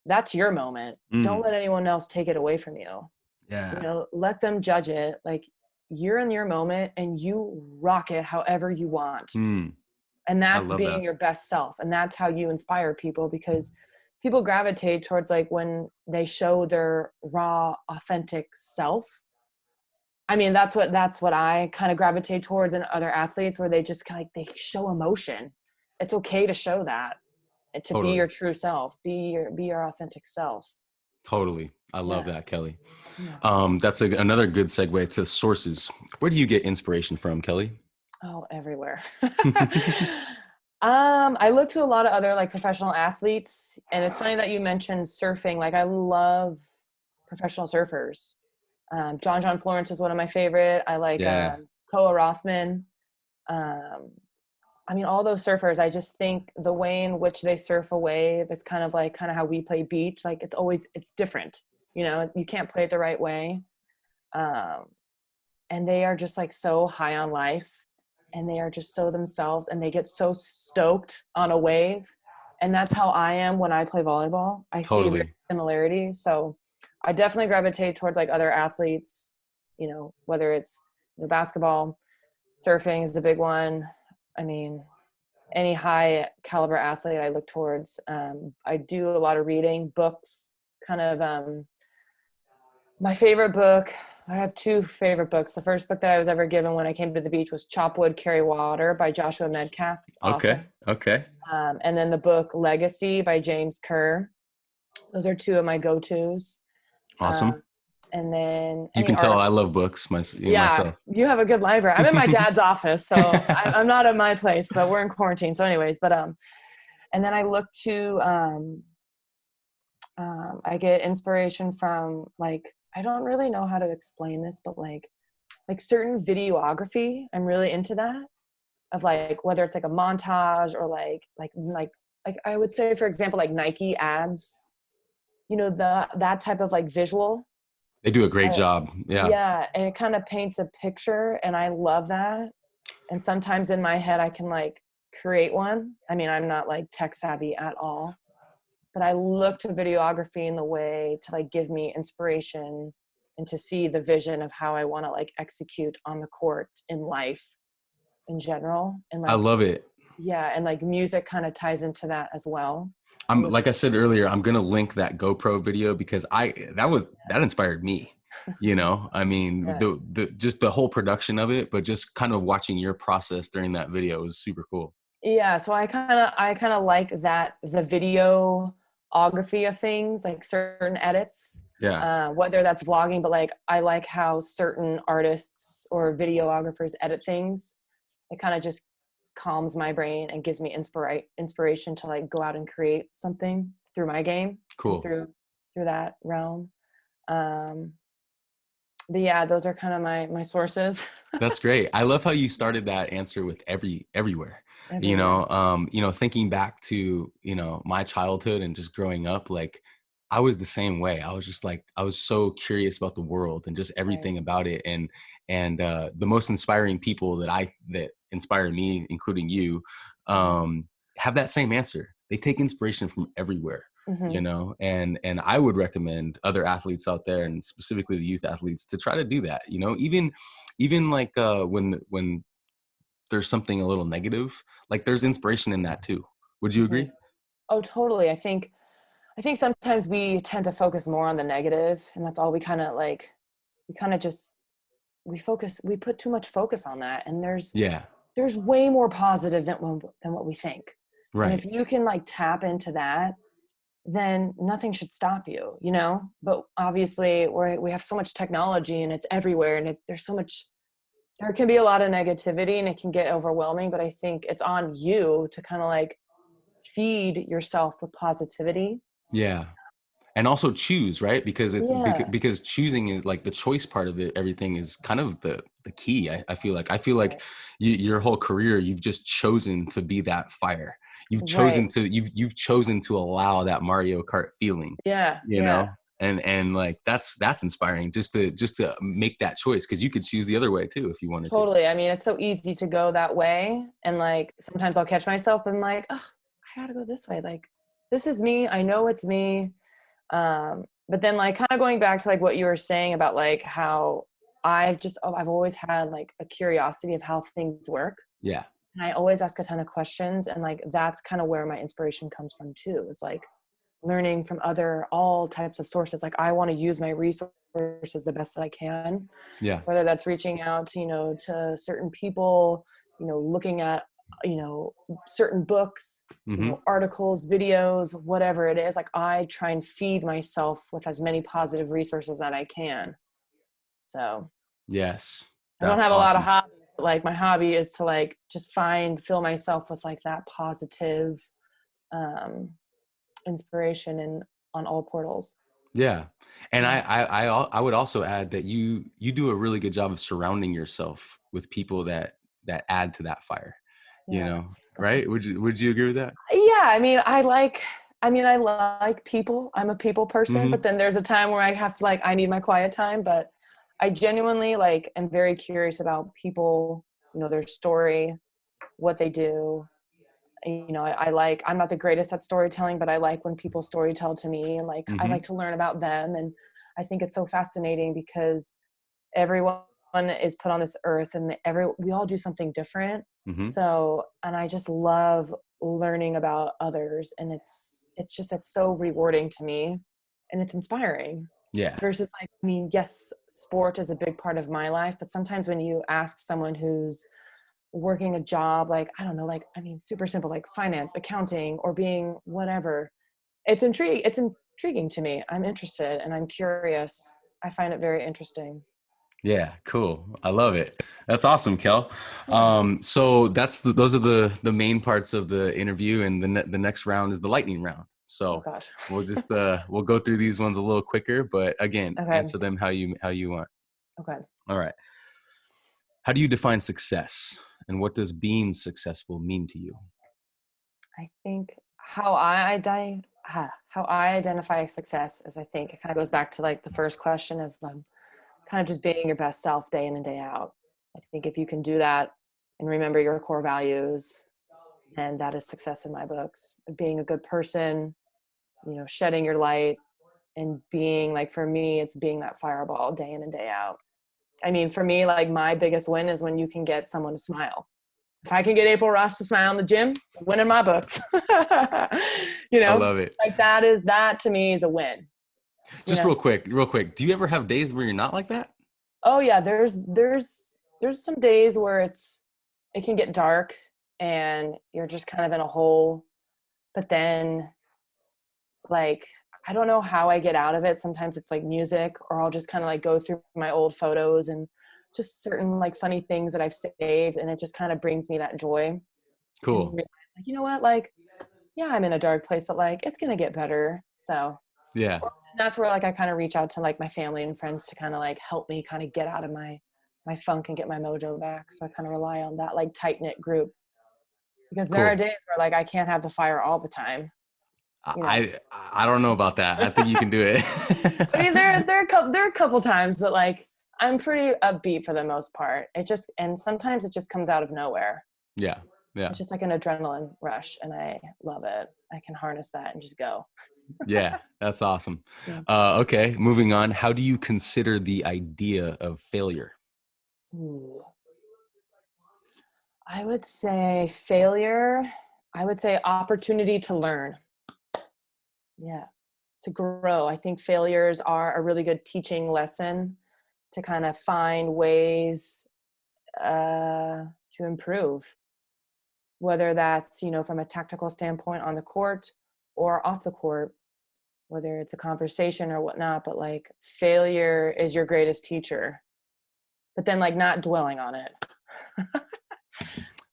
that's your moment. Don't Mm, let anyone else take it away from you. yeah. Let them judge it. Like you're in your moment and you rock it however you want. Mm, And I that's love being that. your best self. And that's how you inspire people because people gravitate towards like when they show their raw, authentic self. I mean, that's what I kind of gravitate towards in other athletes where they just kind of like they show emotion. It's okay to show that and to be your Totally. true self, be your authentic self. Totally. I love Yeah. that, Kelly. Yeah. That's another good segue to sources. Where do you get inspiration from, Kelly? Oh, everywhere. I look to a lot of other like professional athletes, and it's funny that you mentioned surfing. Like, I love professional surfers. John Florence is one of my favorite. I like Yeah. Koa Rothman. Um, I mean, all those surfers. I just think the way in which they surf a wave, it's kind of how we play beach. Like, it's different. You can't play it the right way. Um, and they are just like so high on life, and they are just so themselves, and they get so stoked on a wave. And that's how I am when I play volleyball. I see very Totally. similarities. So I definitely gravitate towards like other athletes, whether it's basketball, surfing is a big one. I mean, any high caliber athlete I look towards. I do a lot of reading books, kind of. My favorite book, I have two favorite books. The first book that I was ever given when I came to the beach was Chop Wood, Carry Water by Joshua Medcalf. It's awesome. Okay. Okay. And then the book Legacy by James Kerr. Those are two of my go-tos. Awesome. And then You any can tell article. I love books Yeah, myself. you have a good library. I'm in my dad's office, so I'm not at my place, but we're in quarantine. So anyways, and then I look to, I get inspiration from like, I don't really know how to explain this, but like certain videography. I'm really into that, of like, whether it's like a montage or like I would say, for example, like Nike ads, that type of like visual. They do a great I, job. Yeah. yeah, and it kind of paints a picture, and I love that. And sometimes in my head I can like create one. I mean, I'm not like tech savvy at all, but I look to videography in the way to like give me inspiration and to see the vision of how I want to like execute on the court in life in general. And I like, love it. yeah, and like music kind of ties into that as well. I I'm listen. like I said earlier, I'm gonna link that GoPro video because that inspired me. I mean, Yeah. the just the whole production of it, but just kind of watching your process during that video was super cool. Yeah, so I kind of like that, the videography of things, like certain edits, Yeah, whether that's vlogging, but like I like how certain artists or videographers edit things. It kind of just calms my brain and gives me inspiration to like go out and create something through my game and cool. through that realm. Um, but yeah, those are kind of my sources. That's great. I love how you started that answer with everywhere. Everywhere. Thinking back to, my childhood and just growing up, like I was the same way. I was just like I was so curious about the world and just Right. everything about it. And the most inspiring people that inspire me, including you, um, have that same answer. They take inspiration from everywhere. Mm-hmm. And I would recommend other athletes out there, and specifically the youth athletes, to try to do that. Even like when there's something a little negative, like there's inspiration in that too. Would you Mm-hmm. agree? Oh, totally. I think sometimes we tend to focus more on the negative, and that's all we kind of like. We kind of just we put too much focus on that, and Yeah. there's way more positive than what we think. And if Right. you can like tap into that, then nothing should stop you, you know. But obviously, we have so much technology, and it's everywhere, and there's so much. There can be a lot of negativity, and it can get overwhelming. But I think it's on you to kind of like feed yourself with positivity. Yeah. And also choose, right? Because Yeah. because choosing is like the choice part of it. Everything is kind of the key. I feel like Right. your whole career, you've just chosen to be that fire. Right. You've chosen to allow that Mario Kart feeling, Yeah. Yeah. and like that's inspiring, just to make that choice, because you could choose the other way too if you wanted to. Totally. I mean, it's so easy to go that way. And like sometimes I'll catch myself and like, oh, I gotta go this way. Like, this is me. I know it's me. But then like kind of going back to like what you were saying about like how I've always had like a curiosity of how things work. Yeah. And I always ask a ton of questions. And like that's kind of where my inspiration comes from too, is like learning from all types of sources. Like I want to use my resources the best that I can, Yeah. whether that's reaching out to, to certain people, looking at, certain books, Hmm. articles, videos, whatever it is. Like I try and feed myself with as many positive resources that I can. So Yes. I don't That's have a lot of awesome. hobbies. Like my hobby is to like just fill myself with like that positive um, inspiration and on all portals. Yeah. And Yeah. I would also add that you do a really good job of surrounding yourself with people that add to that fire, Yeah. right? Would you agree with that? Yeah, I like people. I'm a people person, Hmm. but then there's a time where I have to like I need my quiet time, but I genuinely like am very curious about people, their story, what they do. I like, I'm not the greatest at storytelling, but I like when people story tell to me, and like I Mm-hmm. like to learn about them. And I think it's so fascinating because everyone is put on this earth, and we all do something different. Mm-hmm. So, and I just love learning about others, and it's so rewarding to me, and it's inspiring. Yeah. Versus, like, I mean, yes, sport is a big part of my life, but sometimes when you ask someone who's working a job, like, I don't know, like, I mean, super simple, like finance, accounting, or being whatever, it's intriguing to me. I'm interested and I'm curious. I find it very interesting. Yeah, cool. I love it. That's awesome, Kel. Yeah. So those are the main parts of the interview, and the next round is the lightning round. Oh So gosh. we'll go through these ones a little quicker, but again, Okay. answer them how you want. Okay. All right. How do you define success, and what does being successful mean to you? I think how I identify success is, I think it kind of goes back to like the first question of kind of just being your best self day in and day out. I think if you can do that and remember your core values, and that is success in my books. Being a good person, shedding your light, and being like, for me, it's being that fireball day in and day out. I mean, for me, like, my biggest win is when you can get someone to smile. If I can get April Ross to smile in the gym, it's a win in my books. I love it. Like, that to me is a win, you Just know? real quick. Do you ever have days where you're not like that? Oh yeah, there's some days where it can get dark and you're just kind of in a hole, but then, like, I don't know how I get out of it. Sometimes it's like music, or I'll just kind of like go through my old photos and just certain like funny things that I've saved, and it just kind of brings me that joy, and Cool. realize, like, you know what, like, yeah, I'm in a dark place, but like it's gonna get better. So Yeah. that's where, like, I kind of reach out to like my family and friends to kind of like help me kind of get out of my funk and get my mojo back. So I kind of rely on that like tight knit group, because there are Cool. days where like I can't have the fire all the time. You know, I don't know about that. I think you can do I mean, it. there are a couple times, but like I'm pretty upbeat for the most part. And sometimes it just comes out of nowhere. Yeah. Yeah. It's just like an adrenaline rush, and I love it. I can harness that and just go. Yeah. That's awesome. Yeah. Okay. Moving on. How do you consider the idea of failure? Ooh. I would say failure. I would say opportunity to learn. Yeah. To grow. I think failures are a really good teaching lesson to kind of find ways to improve, whether that's, from a tactical standpoint on the court or off the court, whether it's a conversation or whatnot. But like, failure is your greatest teacher, but then like not dwelling on it. That's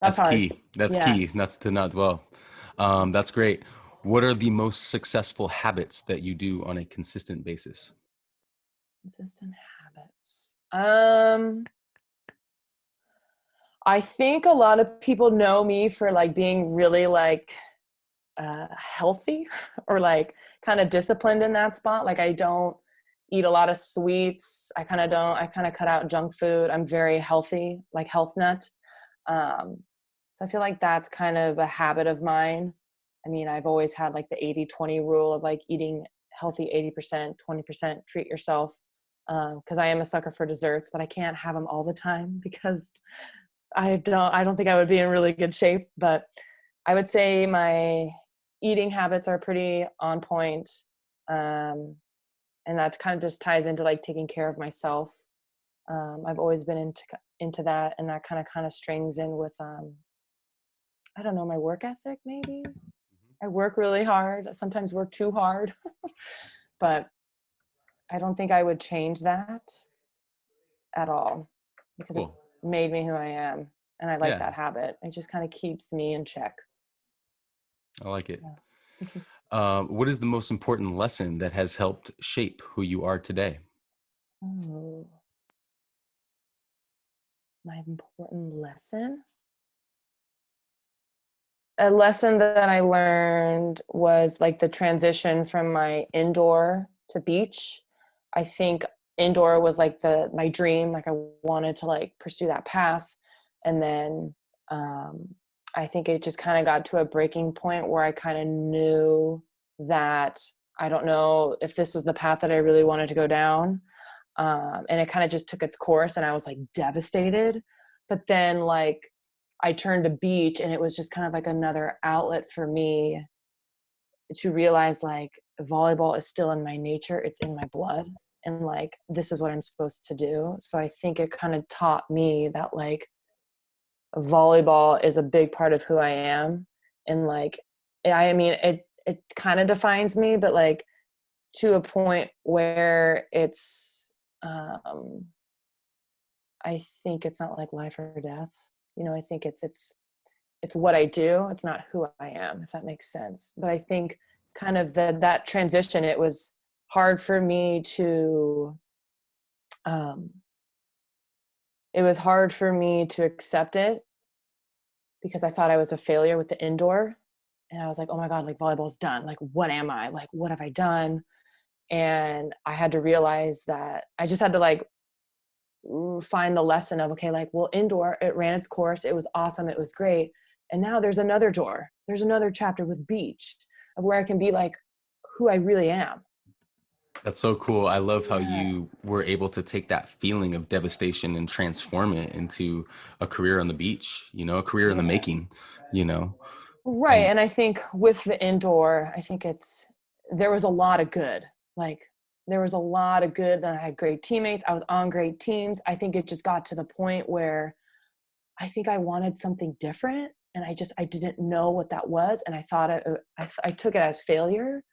That's hard. key. That's Yeah. key. Not to not dwell. That's great. What are the most successful habits that you do on a consistent basis? Consistent habits. I think a lot of people know me for like being really like healthy, or like kind of disciplined in that spot. Like, I don't eat a lot of sweets. I kind of cut out junk food. I'm very healthy, like health nut. So I feel like that's kind of a habit of mine. I mean, I've always had like the 80-20 rule of like eating healthy 80%, 20% treat yourself. Because I am a sucker for desserts, but I can't have them all the time because I don't think I would be in really good shape. But I would say my eating habits are pretty on point. Um, and that kind of just ties into like taking care of myself. I've always been into that, and that kind of strings in with I don't know, my work ethic maybe. I work really hard, sometimes work too hard, but I don't think I would change that at all, because it's Cool. made me who I am, and I like Yeah, that habit. It just kind of keeps me in check. I like it. Yeah. What is the most important lesson that has helped shape who you are today? Oh, my important lesson. A lesson that I learned was like the transition from my indoor to beach. I think indoor was like my dream. Like I wanted to like pursue that path. And then I think it just kind of got to a breaking point where I kind of knew that I don't know if this was the path that I really wanted to go down. And it kind of just took its course, and I was like devastated. But then like I turned to beach, and it was just kind of like another outlet for me to realize like volleyball is still in my nature, it's in my blood, and like this is what I'm supposed to do. So I think it kind of taught me that like volleyball is a big part of who I am. And like I mean it kind of defines me, but like to a point where it's I think it's not like life or death. You know, I think it's what I do. It's not who I am, if that makes sense. But I think kind of that transition, it was hard for me to um accept it, because I thought I was a failure with the indoor. And I was like, oh my God, like volleyball's done. Like, what am I? Like, what have I done? And I had to realize that I just had to like find the lesson of, okay, like, well, indoor, it ran its course. It was awesome. It was great. And now there's another door. There's another chapter with beach of where I can be like who I really am. That's so cool. I love how Yeah. you were able to take that feeling of devastation and transform it into a career on the beach, a career in the Yeah. making, you know. Right. And And I think with the indoor, I think there was a lot of good. Like there was a lot of good. Then I had great teammates. I was on great teams. I think it just got to the point where I think I wanted something different, and I didn't know what that was. And I thought I took it as failure,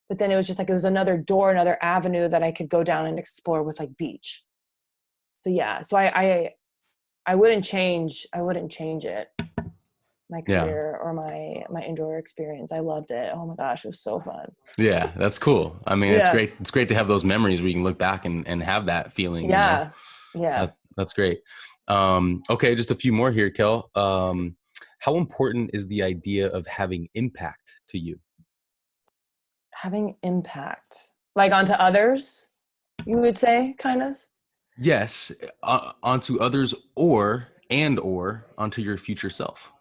but then it was just like, it was another door, another avenue that I could go down and explore with like beach. So yeah, so I wouldn't change it, my yeah, career or my indoor experience. I loved it. Oh my gosh, it was so fun. yeah, that's cool. I mean, it's Yeah. great. It's great to have those memories where you can look back and have that feeling. Yeah. Yeah. That's great. Okay, just a few more here, Kel. How important is the idea of having impact to you? Having impact like onto others, you would say, kind of. Yes, onto others or onto your future self.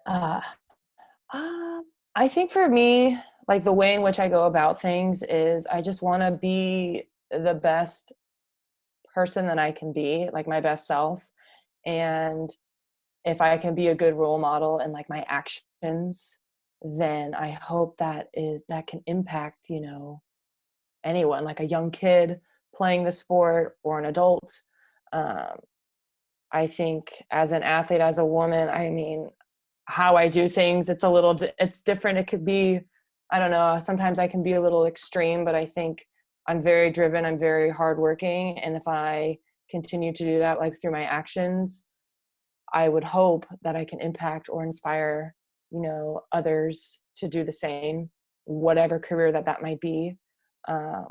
Uh, I think for me, like the way in which I go about things is I just want to be the best person that I can be, like my best self. And if I can be a good role model in like my actions, then I hope that can impact, anyone, like a young kid playing the sport or an adult. Um, I think as an athlete, as a woman, I mean, how I do things, it's different. It could be, I don't know, sometimes I can be a little extreme, but I think I'm very driven. I'm very hardworking. And if I continue to do that, like through my actions, I would hope that I can impact or inspire, others to do the same, whatever career that might be. Um,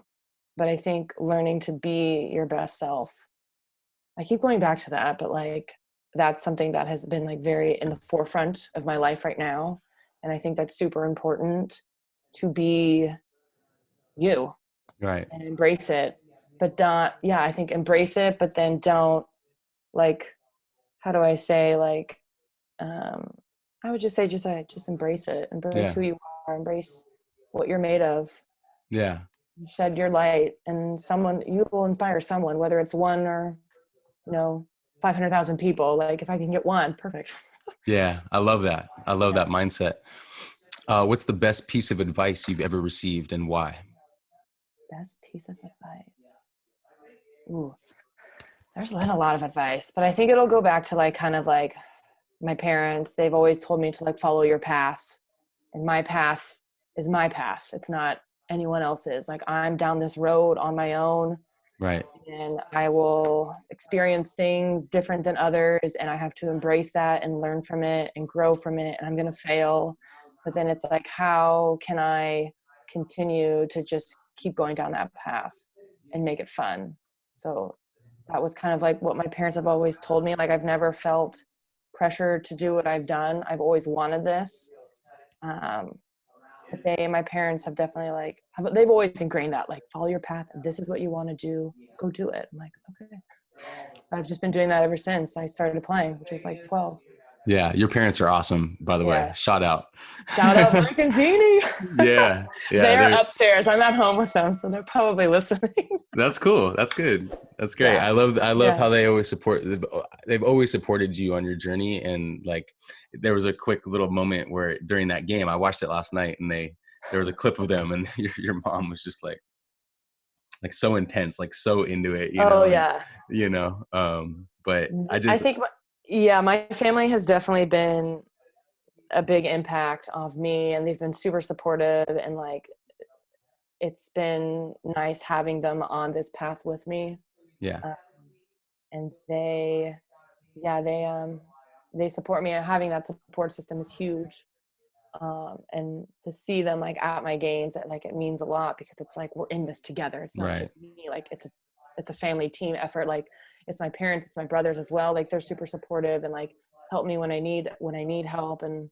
but I think learning to be your best self, I keep going back to that, but like that's something that has been like very in the forefront of my life right now. And I think that's super important, to be you Right. and embrace it. But don't, yeah, I think embrace it, but then don't, like, how do I say, like, um, I would just say, just embrace it, embrace Yeah. who you are, embrace what you're made of, Yeah. shed your light, and you will inspire someone, whether it's one or, you know, 500,000 people. Like if I can get one, perfect. Yeah. I love that. I love Yeah. that mindset. What's the best piece of advice you've ever received and why? Best piece of advice. Ooh, there's been a lot of advice, but I think it'll go back to like kind of like my parents. They've always told me to like follow your path, and my path is my path. It's not anyone else's. Like I'm down this road on my own, Right. and I will experience things different than others, and I have to embrace that and learn from it and grow from it, and I'm going to fail, but then it's like, how can I continue to just keep going down that path and make it fun? So that was kind of like what my parents have always told me. Like I've never felt pressure to do what I've done. I've always wanted this, um, My parents have definitely they've always ingrained that, like, follow your path. And this is what you want to do. Go do it. I'm like, okay. I've just been doing that ever since I started playing, which was like 12. Yeah, your parents are awesome, by the way. Yeah. Shout out. Shout out Mike and Jeannie. Yeah, yeah, They're they're upstairs. I'm at home with them, so they're probably listening. that's cool. That's good. That's great. Yeah. I love Yeah. how they always support. They've always supported you on your journey. And like, there was a quick little moment where during that game, I watched it last night, and there was a clip of them, and your mom was just like so intense, like so into it, Oh and yeah. but I I just think, my family has definitely been a big impact of me, and they've been super supportive, and like, it's been nice having them on this path with me. yeah, Um, and they support me, and having that support system is huge. And to see them like at my games, it means a lot, because it's like, we're in this together. It's not right. just me. Like, it's a family team effort. Like, it's my parents, it's my brothers as well. Like, they're super supportive and like help me when I need help. And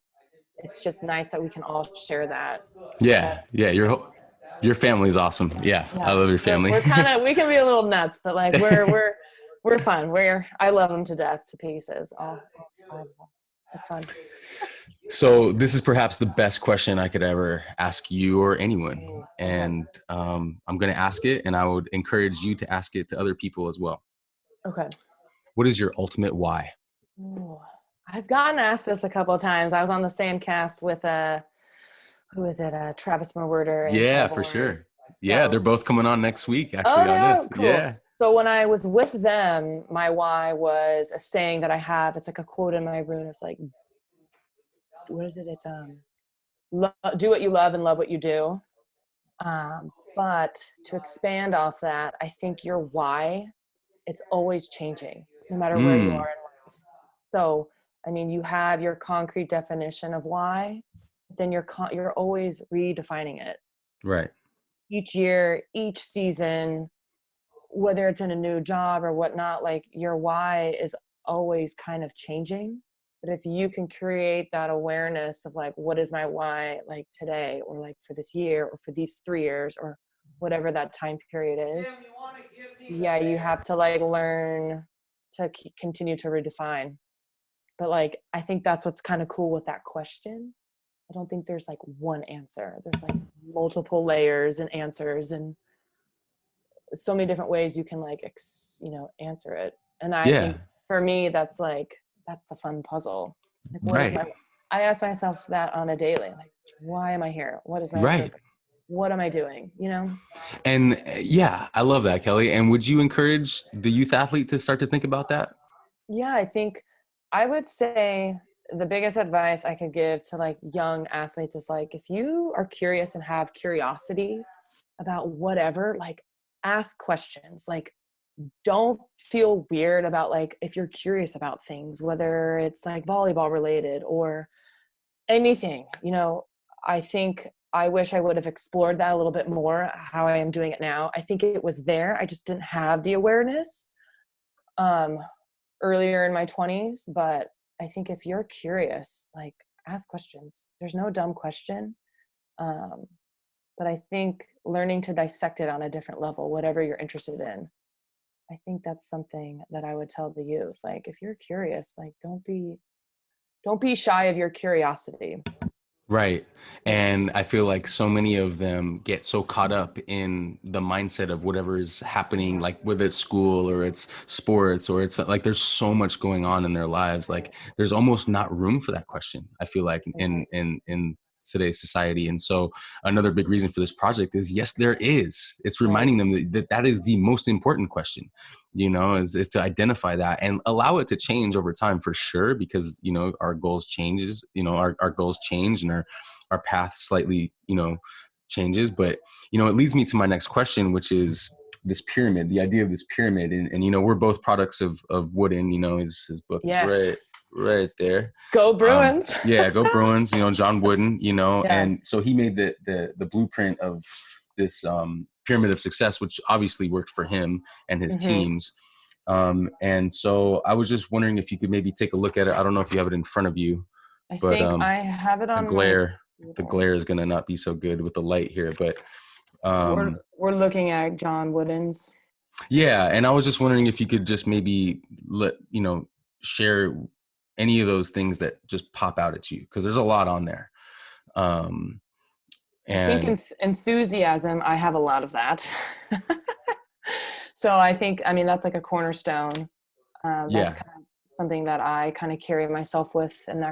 it's just nice that we can all share that. Yeah, yeah. Your family's awesome. Yeah, I Yeah, love your we're family. we're kind of we can be a little nuts, but like, we're fun. I love them to death, to pieces. All five of us. It's fun. So this is perhaps the best question I could ever ask you or anyone, Ooh, okay. and I'm going to ask it, and I would encourage you to ask it to other people as well. Okay. What is your ultimate why? Ooh. I've gotten asked this a couple of times. I was on the same cast with who is it? Travis Merwerder and Yeah, Trevor for Warren. sure. Yeah, they're So, both coming on next week, oh, actually, they on are this. cool. Yeah. So when I was with them, my why was a saying that I have. It's like a quote in my room. It's like, what is it? It's do what you love and love what you do. But to expand off that, I think your why, it's always changing, no matter where you Mm, are in life. So, I mean, you have your concrete definition of why, then you're always redefining it right. each year, each season, whether it's in a new job or whatnot. Like, your why is always kind of changing. But if you can create that awareness of like, what is my why, like today, or like for this year, or for these 3 years, or whatever that time period is, yeah, you have to like learn to continue to redefine. But like, I think that's what's kind of cool with that question. I don't think there's like one answer. There's like multiple layers and answers, and so many different ways you can like answer it. And I think Yeah. for me, that's the fun puzzle. Like, what is Right. my I ask myself that on a daily, like, why am I here? What is my Right. purpose? What am I doing? And yeah, I love that, Kelly. And would you encourage the youth athlete to start to think about that? Yeah, I think I would say the biggest advice I could give to like young athletes is like, if you are curious and have curiosity about whatever, like, ask questions. Like, don't feel weird about like, if you're curious about things, whether it's like volleyball related or anything. I think I wish I would have explored that a little bit more, how I am doing it now. I think it was there, I just didn't have the awareness um earlier in my 20s. But I think if you're curious, like, ask questions. There's no dumb question. um but I think learning to dissect it on a different level, whatever you're interested in, I think that's something that I would tell the youth. Like, if you're curious, like, don't be shy of your curiosity. Right. Yeah. And I feel like so many of them get so caught up in the mindset of whatever is happening, like whether it's school or it's sports or it's like there's so much going on in their lives. Like there's almost not room for that question, I feel like, in today's society. And so another big reason for this project is yes, there is. It's Right. reminding them that is the most important question, is to identify that and allow it to change over time for sure, because our goals changes, our goals change, and our path slightly changes. But it leads me to my next question, which is this pyramid, the idea of this pyramid. And we're both products of Wooden. His book is Yeah. right there. Go Bruins. Yeah, go Bruins. John Wooden. Yeah. And so he made the blueprint of this pyramid of success, which obviously worked for him and his Hmm. teams. And so I was just wondering if you could maybe take a look at it. I don't know if you have it in front of you, I but think I have it a on my glare. the glare is going to not be so good with the light here, but we're looking at John Wooden's. Yeah, and I was just wondering if you could just maybe share any of those things that just pop out at you, because there's a lot on there. I think And enthusiasm, I have a lot of that. So I think, I mean, that's like a cornerstone. That's yeah, kind of something that I kind of carry myself with, and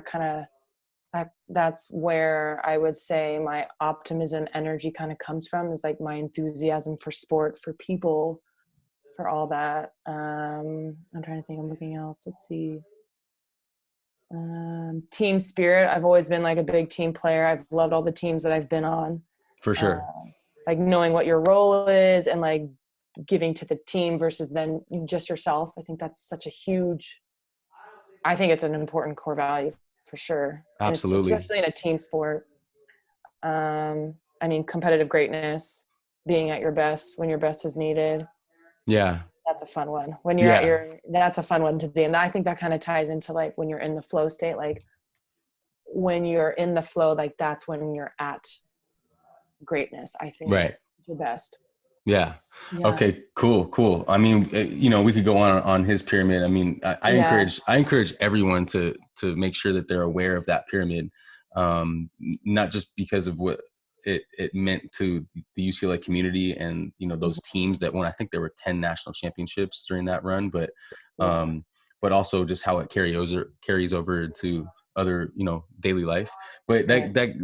that's where I would say my optimism energy kind of comes from, is like my enthusiasm for sport, for people, for all that. I'm trying to think of anything else. Let's see. Team spirit. I've always been like a big team player. I've loved all the teams that I've been on. for Uh, sure. like knowing what your role is and like giving to the team versus then just yourself. I think that's such a huge, I think it's an important core value for sure. And it's Absolutely. especially in a team sport. I mean, competitive greatness, being at your best when your best is needed. Yeah. That's a fun one. When you're at Yeah. that's a fun one to be. And I think that kind of ties into like when you're in the flow state, like when you're in the flow, like that's when you're at greatness, I think, Right. your best. Yeah. Yeah. Okay. Cool. I mean, we could go on his pyramid. I mean, Yeah. I encourage everyone to make sure that they're aware of that pyramid, not just because of what it meant to the UCLA community and those teams that won. I think there were 10 national championships during that run, Yeah. but also just how it carries over to other daily life. But Right. that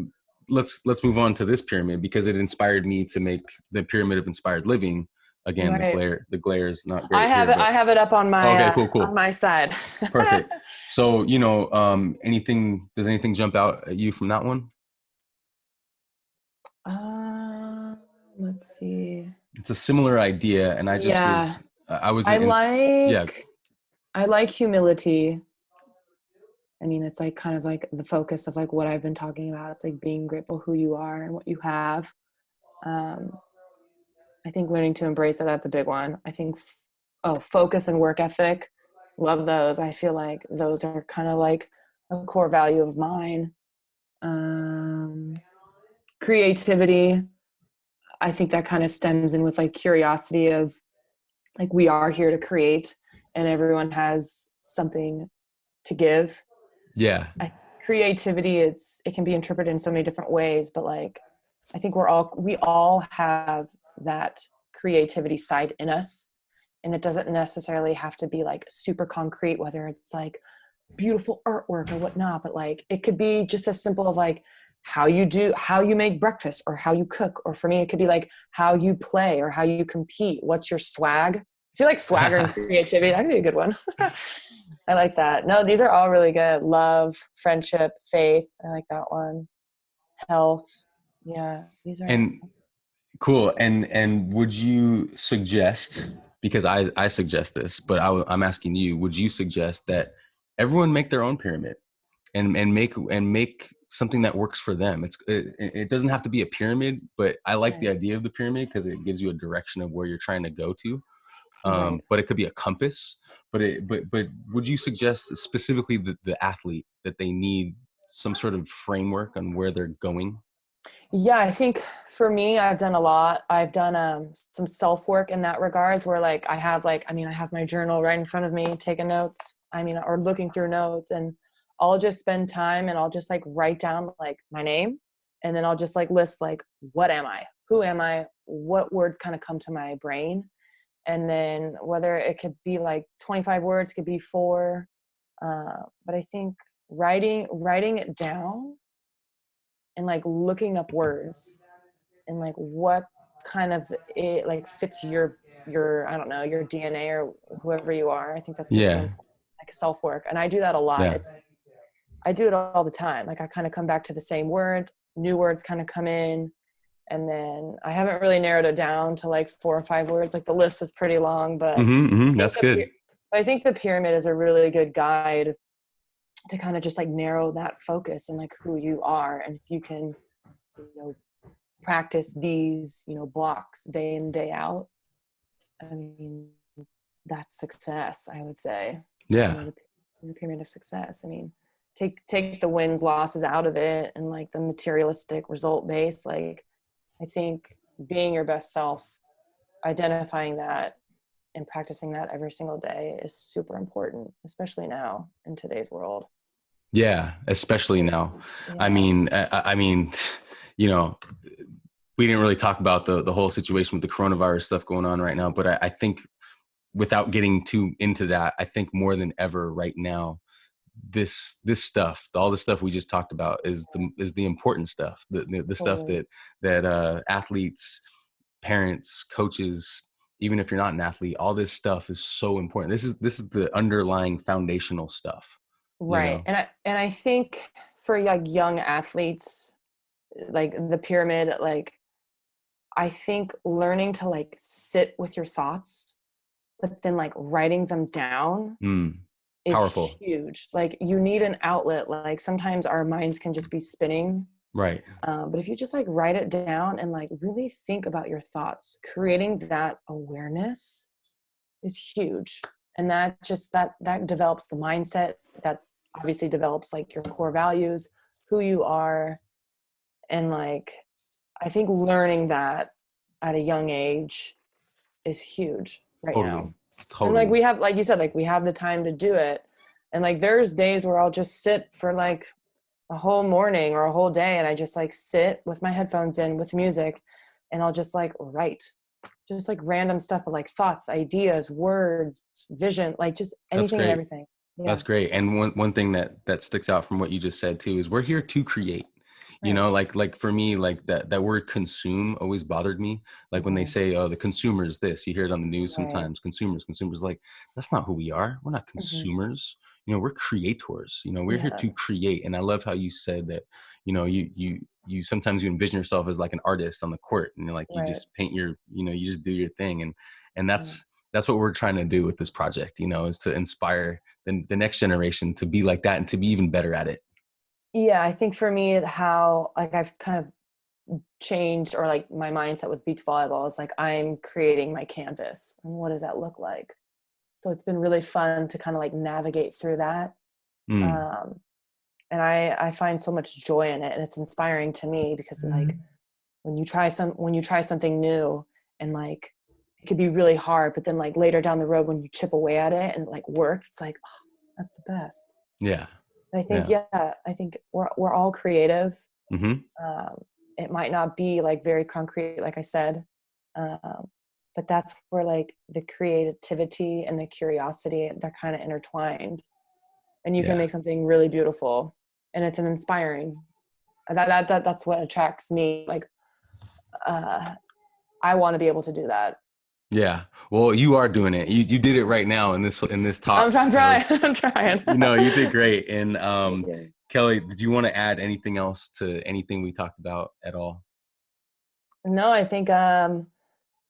let's move on to this pyramid, because it inspired me to make the pyramid of inspired living. Again, Right. the glare is not great here, but I have it up okay, cool, on my side. perfect. So does anything jump out at you from that one? uh, let's see. It's a similar idea, and Yeah. I was I in. Yeah, like I like humility. I mean, it's like kind of like the focus of like what I've been talking about. It's like being grateful who you are and what you have. Um, I think learning to embrace that, that's a big one. I think, focus and work ethic. Love those. I feel like those are kind of like a core value of mine. Um, Creativity. I think that kind of stems in with like curiosity of like, we are here to create and everyone has something to give. yeah, I, Creativity, it can be interpreted in so many different ways, but like I think we all have that creativity side in us, and it doesn't necessarily have to be like super concrete, whether it's like beautiful artwork or whatnot, but like it could be just as simple of like how you make breakfast or how you cook, or for me it could be like how you play or how you compete, what's your swag. I feel like swagger and creativity, that could be a good one. I like that. No, these are all really good. Love, friendship, faith, I like that one. Health. Yeah, these are. and cool. And would you suggest, because I suggest this, but I'm asking you, would you suggest that everyone make their own pyramid and make something that works for them? It doesn't have to be a pyramid, but I like the Right. idea of the pyramid because it gives you a direction of where you're trying to go to. Right. But it could be a compass. But would you suggest specifically the athlete that they need some sort of framework on where they're going? Yeah, I think for me, I've done a lot. I've done some self work in that regards, where like I have my journal right in front of me, taking notes. I mean, or looking through notes, and I'll just spend time and I'll just like write down like my name, and then I'll just like list like, what am I? Who am I? What words kind of come to my brain? And then whether it could be like 25 words, could be four. But I think writing it down and like looking up words and like what kind of it like fits your I don't know, your DNA or whoever you are. I think that's super Yeah, important, like self work, and I do that a lot. yeah. It's I do it all the time. Like I kind of come back to the same words, new words kind of come in, and then I haven't really narrowed it down to like 4 or 5 words. Like the list is pretty long, but That's good. I think the pyramid is a really good guide to kind of just like narrow that focus and like who you are, and if you can, you know, practice these, blocks day in, day out, I mean, that's success, I would say. Yeah. The pyramid of success. I mean, take the wins, losses out of it, and like the materialistic result based. Like, I think being your best self, identifying that and practicing that every single day is super important, especially now in today's world. Yeah, especially now. I Yeah, mean, I mean, you know, we didn't really talk about the whole situation with the coronavirus stuff going on right now, but I think without getting too into that, I think more than ever right now, this stuff, all the stuff we just talked about is the important stuff, the stuff totally. that athletes, parents, coaches, even if you're not an athlete, all this stuff is so important. This is the underlying foundational stuff, you Right. know. And I think for like young athletes, like the pyramid, like I think learning to like sit with your thoughts, but then like writing them down Mm, is powerful. huge. Like you need an outlet. Like sometimes our minds can just be spinning. Right. But if you just like write it down and like really think about your thoughts, creating that awareness is huge. And that develops the mindset, that obviously develops like your core values, who you are. And like I think learning that at a young age is huge right Totally. now. And like Totally. we have, like you said, like we have the time to do it. And like there's days where I'll just sit for like a whole morning or a whole day and I just like sit with my headphones in with music and I'll just like write just like random stuff of like thoughts, ideas, words, vision, like just That's anything and great. everything. Yeah. That's great. And one thing that sticks out from what you just said too is we're here to create. You Right. know, like for me, like that word consume always bothered me. Like when they Mm-hmm. say, "Oh, the consumer is this," you hear it on the news Right. sometimes. Consumers, like that's not who we are. We're not Mm-hmm. consumers. You know, we're creators. You know, we're here Yeah. to create. And I love how you said that. You know, you sometimes you envision yourself as like an artist on the court, and you're like you Right. just paint your, you know, you just do your thing, and Yeah. that's what we're trying to do with this project. You know, is to inspire the next generation to be like that and to be even better at it. Yeah. I think for me, how like I've kind of changed or like my mindset with beach volleyball is like I'm creating my canvas and what does that look like? So it's been really fun to kind of like navigate through that. Mm, Um, and I find so much joy in it and it's inspiring to me because like when you try something new and like it could be really hard, but then like later down the road when you chip away at it and it like works, it's like, oh, that's the best. yeah. And I think, Yeah. yeah, I think we're all creative. Hmm. Um, it might not be like very concrete, like I said, um, but that's where like the creativity and the curiosity, they're kind of intertwined and you can Yeah. make something really beautiful and it's an inspiring that's what attracts me. Like, uh, I want to be able to do that. Yeah. Well, you are doing it. You did it right now in this talk, I'm Kelly. trying. I'm trying. You know, you did great. And Thank you. Kelly, did you want to add anything else to anything we talked about at all? No, I think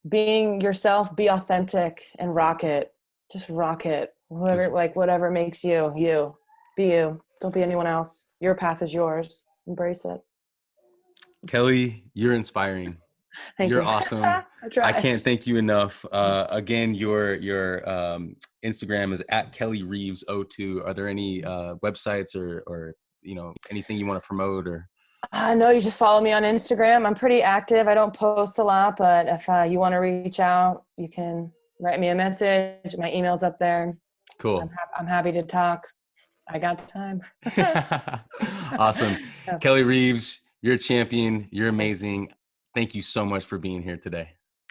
being yourself, be authentic, and rock it. Just rock it. Just Whoever, like whatever makes you, you. Be you. Don't be anyone else. Your path is yours. Embrace it. Kelly, you're inspiring. Thank You're you. awesome. I I try. can't thank you enough. Again, your Instagram is at Kelly Reeves 02. Are there any websites or you know anything you want to promote or? No, you just follow me on Instagram. I'm pretty active. I don't post a lot, but if you want to reach out, you can write me a message. My email's up there. Cool. I'm happy to talk. I got the time. Awesome. Yeah. Kelly Reeves, you're a champion. You're amazing. Thank you so much for being here today.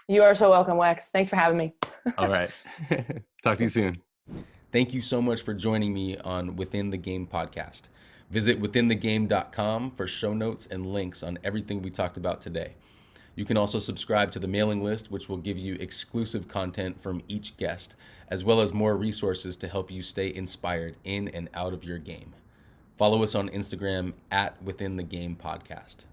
You are so welcome, Wex. Thanks for having me. All right. Talk to you soon. Thank you so much for joining me on Within the Game podcast. Visit withinthegame.com for show notes and links on everything we talked about today. You can also subscribe to the mailing list, which will give you exclusive content from each guest, as well as more resources to help you stay inspired in and out of your game. Follow us on Instagram at Within the Game Podcast.